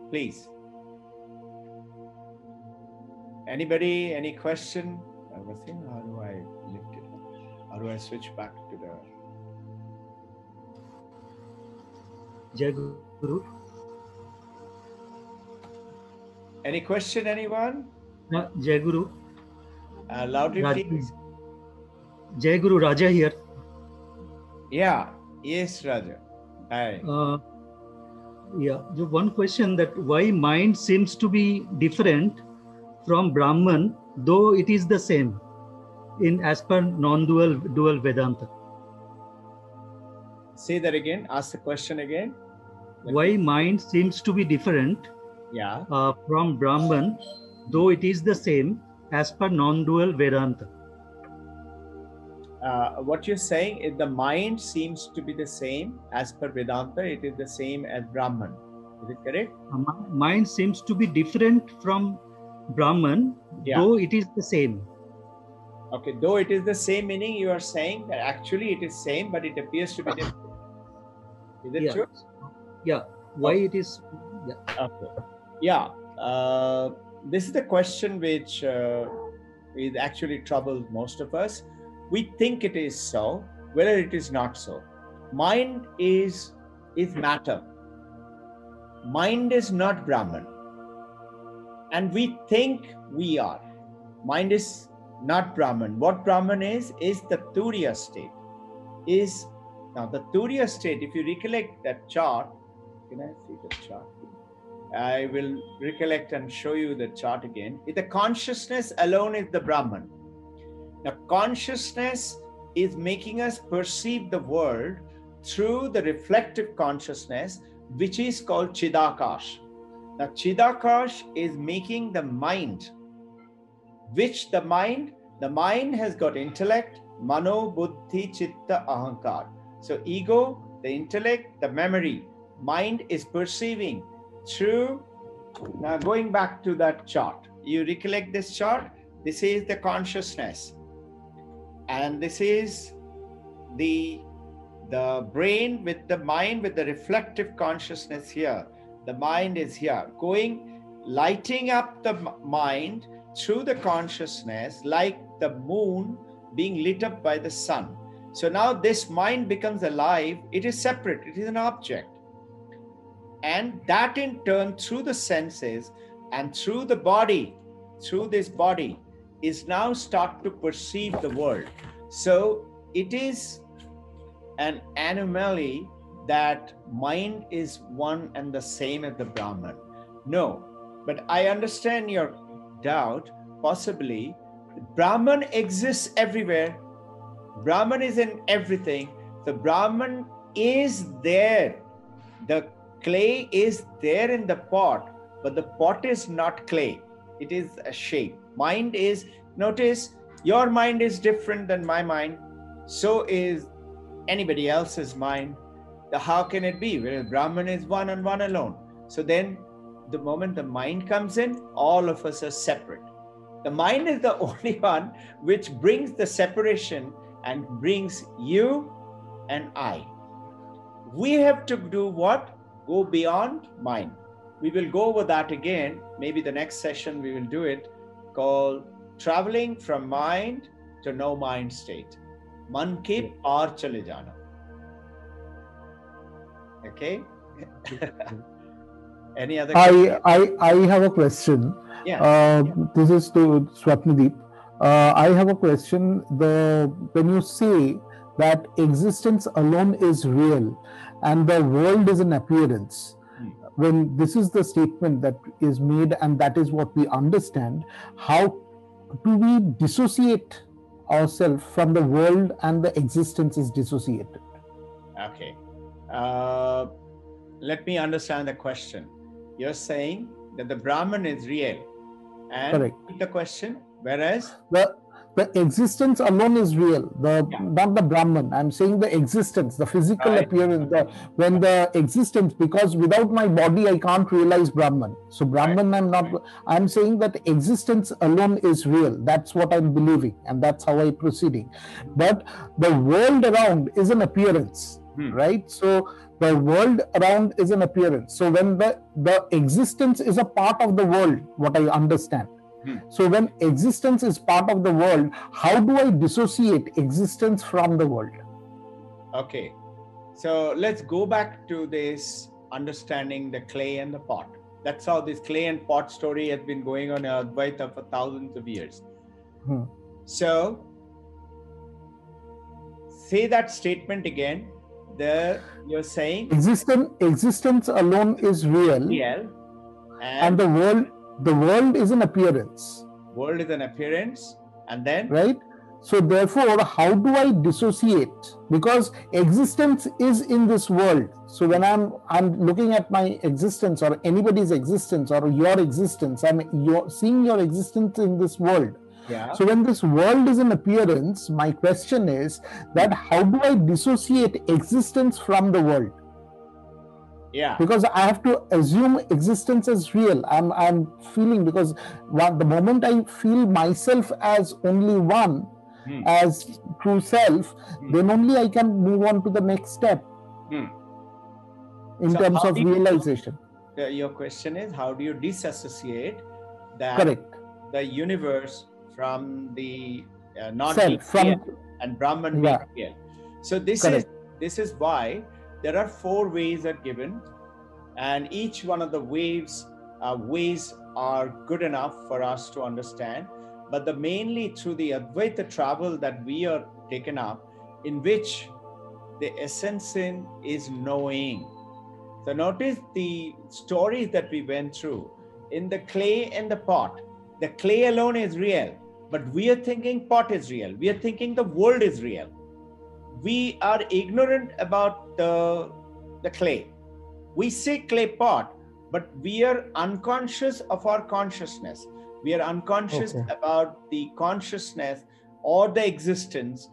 Please. Anybody, any question? I was thinking, how do I lift it up? How do I switch back to the... Jai Guru. Any question, anyone? Jai Guru. Loudly, please. Jai Guru, Raja here. Yeah, yes, Raja. Hi. Yeah, the one question that why mind seems to be different from Brahman, though it is the same in as per non-dual Vedanta. Say that again. Ask the question again. Why mind seems to be different from Brahman, though it is the same as per non-dual Vedanta. What you're saying is the mind seems to be the same as per Vedanta. It is the same as Brahman. Is it correct? Mind seems to be different from Brahman, though it is the same. Okay, though it is the same, meaning you are saying that actually it is same, but it appears to be different. Is it true? Yeah. Why it is? Yeah. Okay. Yeah. This is the question which is actually troubles most of us. We think it is so, whether it is not so. Mind is matter. mind is not Brahman. And we think we are. Mind is not Brahman. What Brahman is the Turiya state. Now the Turiya state, if you recollect that chart, can I see the chart? I will recollect and show you the chart again. The consciousness alone is the Brahman. Now consciousness is making us perceive the world through the reflective consciousness, which is called Chidakash. Now Chidakash is making the mind, which the mind has got intellect, mano, buddhi, chitta, ahankar. So ego, the intellect, the memory, mind is perceiving through. Now going back to that chart, you recollect this chart? This is the consciousness. And this is the brain with the mind, with the reflective consciousness here. The mind is here, lighting up the mind through the consciousness, like the moon being lit up by the sun. So now this mind becomes alive. It is separate. It is an object. And that in turn, through the senses and through the body, through this body, is now start to perceive the world. So it is an anomaly that mind is one and the same as the Brahman. No, but I understand your doubt. Possibly, Brahman exists everywhere. Brahman is in everything. The Brahman is there. The clay is there in the pot, but the pot is not clay. It is a shape. Mind is, notice, your mind is different than my mind. So is anybody else's mind. How can it be? Whereas Brahman is one and one alone. So then the moment the mind comes in, all of us are separate. The mind is the only one which brings the separation and brings you and I. We have to do what? Go beyond mind. We will go over that again. Maybe the next session we will do it, called traveling from mind to no mind state. Man ke paar chale jana. Okay. Any other question? I have a question. Yeah. This is to Swapnadeep. I have a question. When you say that existence alone is real and the world is an appearance, when this is the statement that is made and that is what we understand, how do we dissociate ourselves from the world and the existence is dissociated? Okay. Let me understand the question. You're saying that the Brahman is real. And correct. The question, whereas the existence alone is real, not the Brahman. I'm saying the existence, the physical appearance, when the existence, because without my body I can't realize Brahman. So Brahman, I'm saying that existence alone is real. That's what I'm believing, and that's how I'm proceeding. But the world around is an appearance, right? So the world around is an appearance. So when the existence is a part of the world, what I understand. So when existence is part of the world, how do I dissociate existence from the world? Okay. So let's go back to this understanding the clay and the pot. That's how this clay and pot story has been going on in Advaita for thousands of years. So say that statement again. You're saying existence alone is real, and the world is an appearance. World is an appearance, and then right. So therefore, how do I dissociate? Because existence is in this world. So when I'm looking at my existence or anybody's existence or your existence, I'm seeing your existence in this world. Yeah. So when this world is an appearance, my question is that how do I dissociate existence from the world? Yeah. Because I have to assume existence is real. I'm feeling, because the moment I feel myself as only one, as true self, then only I can move on to the next step in terms of realization. Your question is, how do you disassociate that correct the universe from the not self, real and Brahman being real? So this is why there are 4 ways are given And each one of the ways are good enough for us to understand. But the mainly through the Advaita travel that we are taken up, in which the essence in is knowing. So notice the stories that we went through. In the clay and the pot, the clay alone is real, but we are thinking pot is real. We are thinking the world is real. We are ignorant about the clay. We say clay pot, but we are unconscious of our consciousness. We are unconscious about the consciousness or the existence.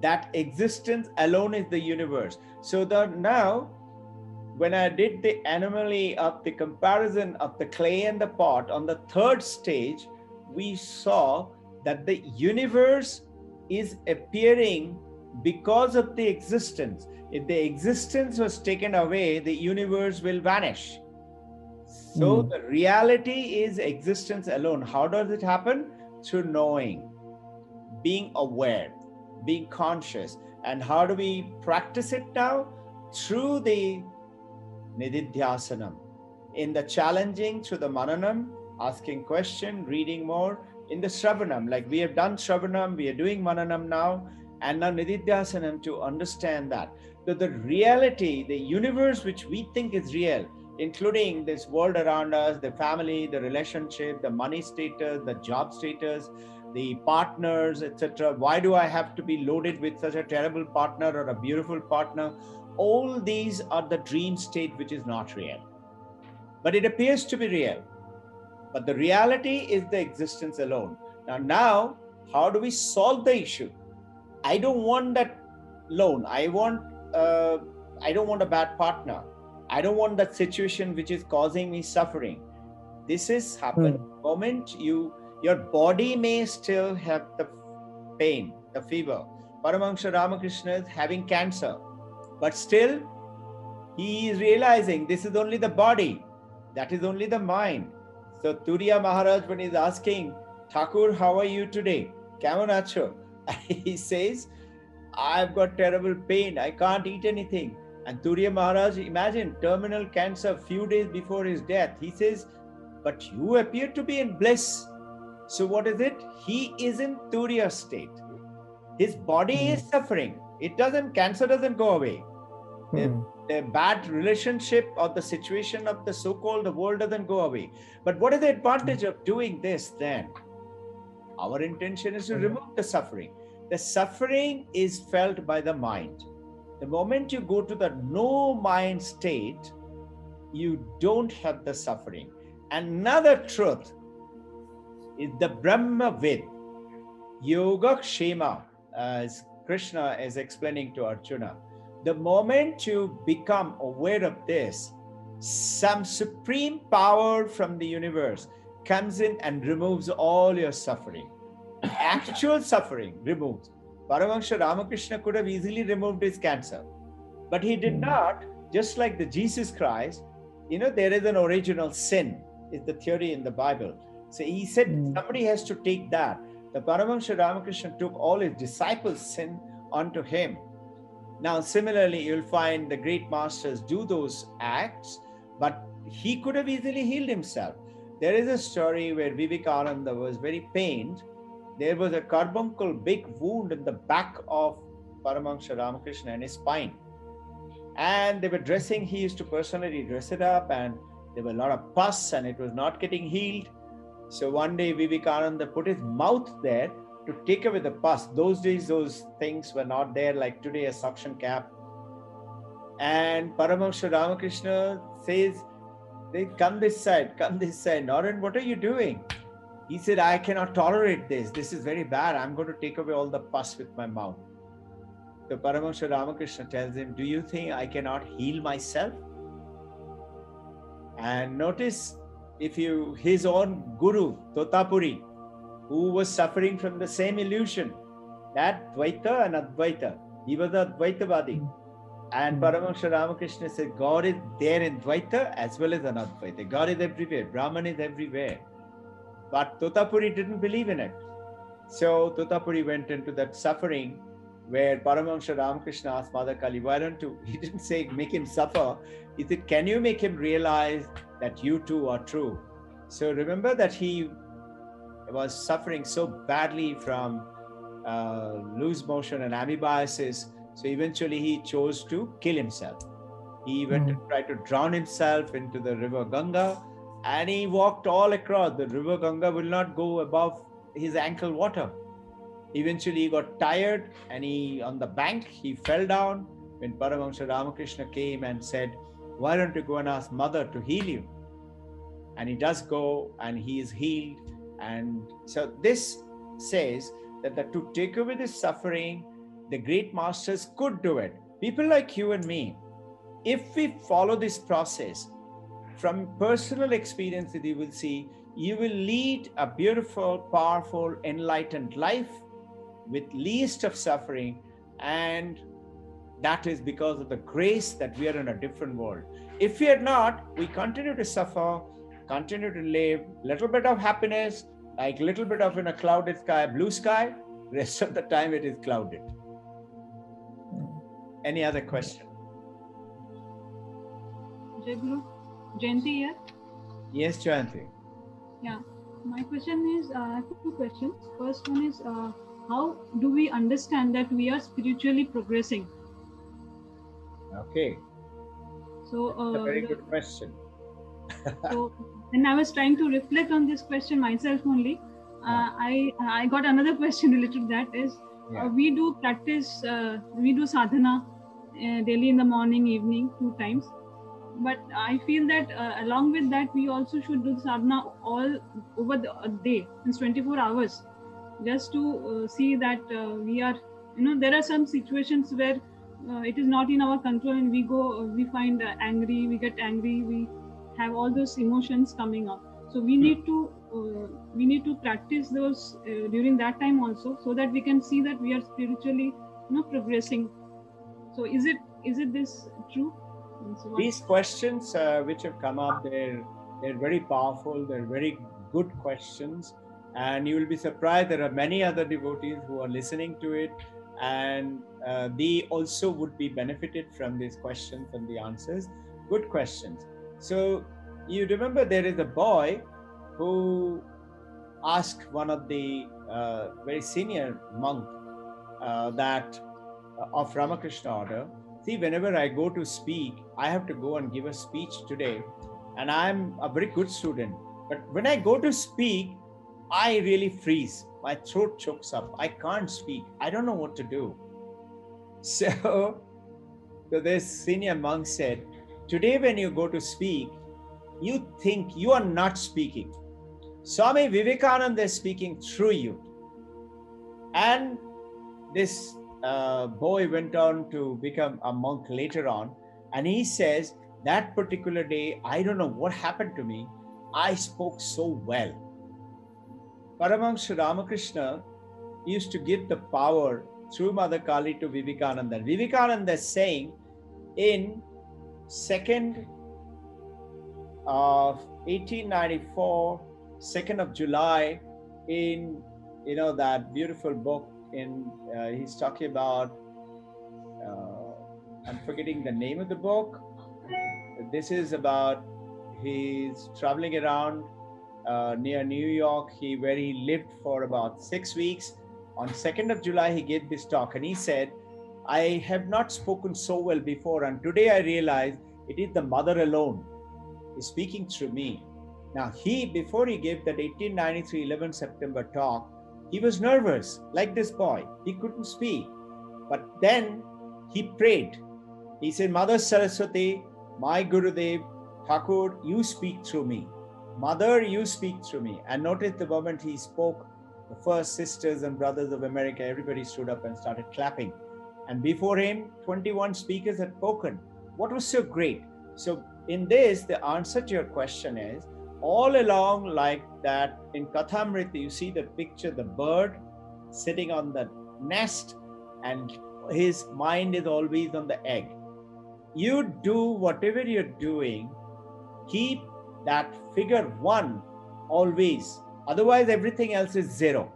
That existence alone is the universe. So now, when I did the anomaly of the comparison of the clay and the pot, on the third stage, we saw that the universe is appearing because of the existence. If the existence was taken away, the universe will vanish. So the reality is existence alone. How does it happen? Through knowing, being aware, being conscious. And how do we practice it now? Through the Nididhyasanam. In the challenging, through the Mananam, asking question, reading more. In the Shravanam, like we have done Shravanam, we are doing Mananam now, and now Nididhyasanam to understand that. So the reality, the universe which we think is real, including this world around us, the family, the relationship, the money status, the job status, the partners, etc. Why do I have to be loaded with such a terrible partner or a beautiful partner? All these are the dream state which is not real. But it appears to be real. But the reality is the existence alone. Now, how do we solve the issue? I don't want that loan. I don't want a bad partner. I don't want that situation which is causing me suffering. This is happened the moment your body may still have the pain, the fever. Paramahansa Ramakrishna is having cancer, but still he is realizing this is only the body, that is only the mind. So Turiya Maharaj, when he's asking, Thakur, how are you today? Kemon acho? He says, I've got terrible pain. I can't eat anything. And Turiya Maharaj, imagine, terminal cancer, few days before his death. He says, but you appear to be in bliss. So what is it? He is in Turiya state. His body is suffering. Cancer doesn't go away. The bad relationship or the situation of the so-called the world doesn't go away. But what is the advantage of doing this then? Our intention is to remove the suffering. The suffering is felt by the mind. The moment you go to the no mind state, you don't have the suffering. Another truth is the Brahma Vid, Yoga Kshema, as Krishna is explaining to Arjuna. The moment you become aware of this, some supreme power from the universe comes in and removes all your suffering. Actual suffering removes. Paramahansa Ramakrishna could have easily removed his cancer, but he did not. Just like the Jesus Christ, there is an original sin, is the theory in the Bible. So he said somebody has to take that. The Paramahansa Ramakrishna took all his disciples' sin onto him. Now, similarly, you'll find the great masters do those acts, but he could have easily healed himself. There is a story where Vivekananda was very pained. There was a carbuncle, big wound in the back of Paramahansa Ramakrishna and his spine. And they were dressing, he used to personally dress it up, and there were a lot of pus and it was not getting healed. So one day Vivekananda put his mouth there to take away the pus. Those days, those things were not there like today, a suction cap. And Paramahansa Ramakrishna says, come this side. Naren, what are you doing? He said, I cannot tolerate this. This is very bad. I'm going to take away all the pus with my mouth. So Paramahansa Ramakrishna tells him, do you think I cannot heal myself? And notice, his own guru, Totapuri, who was suffering from the same illusion, that Dvaita and Advaita. He was an Advaitavadi. And Paramahansa Ramakrishna said, God is there in Dvaita as well as in Advaita. God is everywhere. Brahman is everywhere. But Totapuri didn't believe in it. So Totapuri went into that suffering where Paramahamsa Ramakrishna asked Mother Kali, why don't you, he didn't say make him suffer. He said, can you make him realize that you too are true? So remember that he was suffering so badly from loose motion and amoebiasis. So eventually he chose to kill himself. He went to try to drown himself into the river Ganga, and he walked all across. The river Ganga will not go above his ankle water. Eventually he got tired, and on the bank, he fell down when Paramahamsa Ramakrishna came and said, why don't you go and ask Mother to heal you? And he does go, and he is healed. And so this says that to take away this suffering, the great masters could do it. People like you and me, if we follow this process, from personal experience that you will see, you will lead a beautiful, powerful, enlightened life with least of suffering. And that is because of the grace that we are in a different world. If we are not, we continue to suffer, continue to live, little bit of happiness, like little bit of in a clouded sky, blue sky, rest of the time it is clouded. Any other question? Jai Guru. Jayanti here. Yes, Jayanti. Yeah. My question is, I have two questions. First one is, how do we understand that we are spiritually progressing? Okay. So, That's a very good question. So, and I was trying to reflect on this question myself only. I got another question related to that is, we do practice, we do sadhana daily in the morning, evening, 2 times. But I feel that along with that, we also should do sadhana all over the day, it's 24 hours, just to see that we are, there are some situations where it is not in our control, and we find angry, we get angry, we have all those emotions coming up. So we need to practice those during that time also, so that we can see that we are spiritually, progressing. So is it this true? So these questions which have come up, they're very powerful, they're very good questions, and you will be surprised there are many other devotees who are listening to it, and they also would be benefited from these questions and the answers. Good questions. So you remember there is a boy who asked one of the very senior monk of Ramakrishna order, see, whenever I go to speak, I have to go and give a speech today, and I'm a very good student. But when I go to speak, I really freeze. My throat chokes up. I can't speak. I don't know what to do. So this senior monk said, today when you go to speak, you think you are not speaking. Swami Vivekananda is speaking through you. And this boy went on to become a monk later on, and he says, that particular day, I don't know what happened to me, I spoke so well. Paramahamsa Ramakrishna used to give the power through Mother Kali to Vivekananda. Vivekananda is saying in 2nd of 1894, 2nd of July, in that beautiful book, he's talking about, I'm forgetting the name of the book. This is about, he's traveling around near New York, where he lived for about 6 weeks. On 2nd of July, he gave this talk, and he said, I have not spoken so well before, and today I realize it is the mother alone is speaking through me. Now, before he gave that 1893 11 September talk, he was nervous, like this boy. He couldn't speak. But then he prayed. He said, Mother Saraswati, my Gurudev, Thakur, you speak through me. Mother, you speak through me. And notice the moment he spoke, the first sisters and brothers of America, everybody stood up and started clapping. And before him, 21 speakers had spoken. What was so great? So in this, the answer to your question is, all along like that, in Kathamrita, you see the picture, the bird sitting on the nest, and his mind is always on the egg. You do whatever you're doing, keep that figure 1 always. Otherwise, everything else is 0.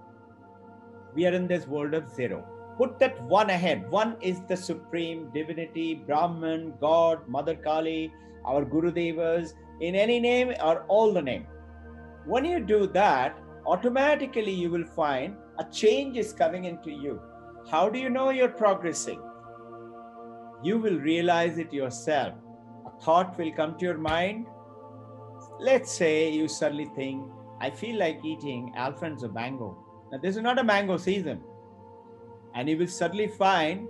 We are in this world of 0. Put that one ahead. One is the supreme divinity, Brahman, God, Mother Kali, our Guru Devas, in any name or all the name. When you do that, automatically you will find a change is coming into you. How do you know you're progressing? You will realize it yourself. A thought will come to your mind. Let's say you suddenly think, I feel like eating Alfonso mango. Now, this is not a mango season. And you will suddenly find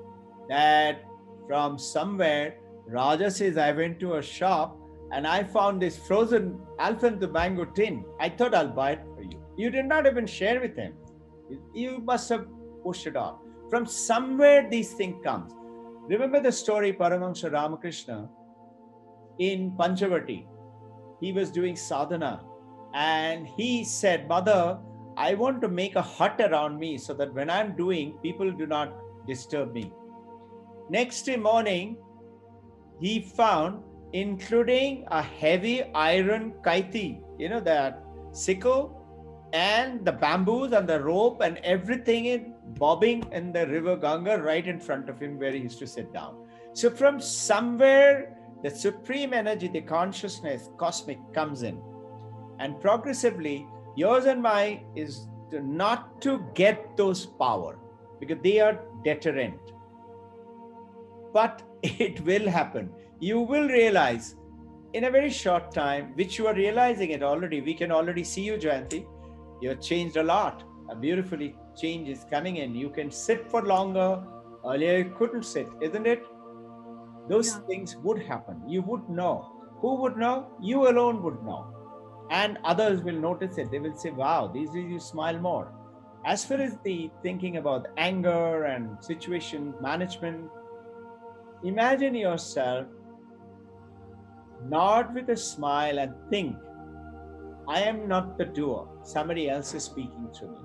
that from somewhere, Raja says, I went to a shop and I found this frozen Alfonso mango tin. I thought I'll buy it for you. You did not even share with him. You must have pushed it off. From somewhere these things comes. Remember the story Paramahansa Ramakrishna in Panchavati. He was doing sadhana and he said, Mother, I want to make a hut around me so that when I'm doing, people do not disturb me. Next day morning, he found, including a heavy iron kaiti, that sickle, and the bamboos and the rope and everything bobbing in the river Ganga right in front of him where he used to sit down. So from somewhere, the supreme energy, the consciousness, cosmic comes in. And progressively, yours and mine is not to get those power because they are deterrent. But it will happen. You will realize in a very short time, which you are realizing it already. We can already see you, Jayanti. You have changed a lot. A beautifully change is coming in. You can sit for longer. Earlier you couldn't sit, isn't it? Those things would happen. You would know. Who would know? You alone would know. And others will notice it. They will say, wow, these days you smile more. As far as the thinking about anger and situation management, imagine yourself not with a smile and think, I am not the doer. Somebody else is speaking through me.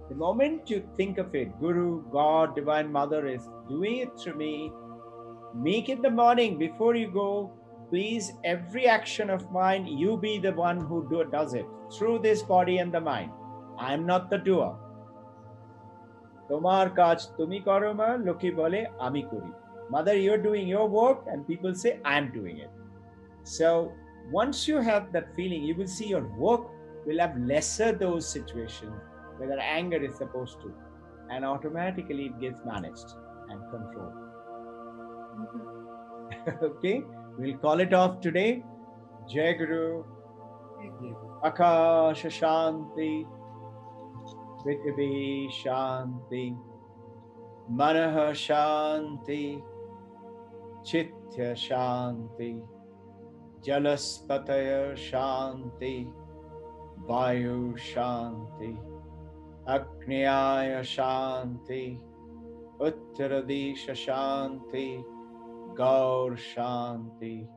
The moment you think of it, Guru, God, Divine Mother is doing it through me. Make it the morning before you go. Please, every action of mine, you be the one who does it through this body and the mind. I am not the doer. Tomar kaj tumi karo ma, loki bole ami kori. Mother, you're doing your work and people say, I'm doing it. So once you have that feeling, you will see your work will have lesser those situations where anger is supposed to. And automatically it gets managed and controlled. Okay, we'll call it off today. Jai Guru, Akasha Shanti, Prithvi Shanti, Manaha Shanti, Chitya Shanti, Jalaspataya Shanti, Vayu Shanti, Agnyaya Shanti, Uttaradisha Shanti, Gaur Shanti,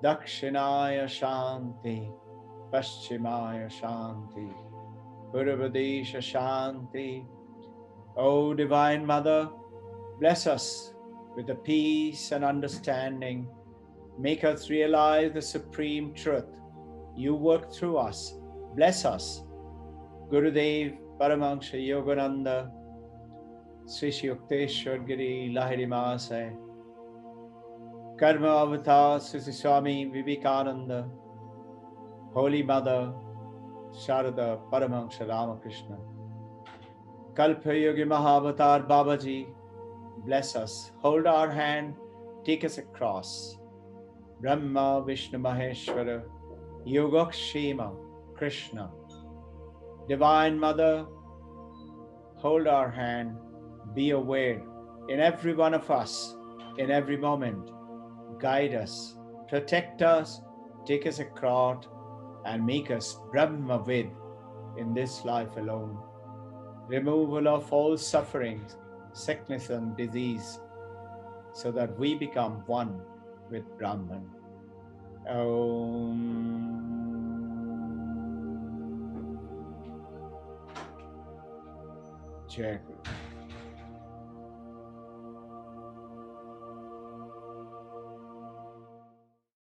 Dakshinaya Shanti, Paschimaya Shanti, Purvadesha Shanti. O Divine Mother, bless us with the peace and understanding. Make us realize the supreme truth. You work through us. Bless us. Gurudev, Paramahansa Yogananda, Sri Yukteswar Giri Lahiri Mahasaya, Karma Avatar Sri Swami Vivekananda, Holy Mother, Sharada Paramahansa Ramakrishna, Kalpa Yogi Mahavatar Babaji, bless us. Hold our hand, take us across. Brahma, Vishnu, Maheshwara, Yogakshema, Krishna. Divine Mother, hold our hand, be aware in every one of us, in every moment. Guide us, protect us, take us across, and make us Brahmavid in this life alone. Removal of all sufferings, sickness and disease, so that we become one with Brahman. Om. Jai Guru.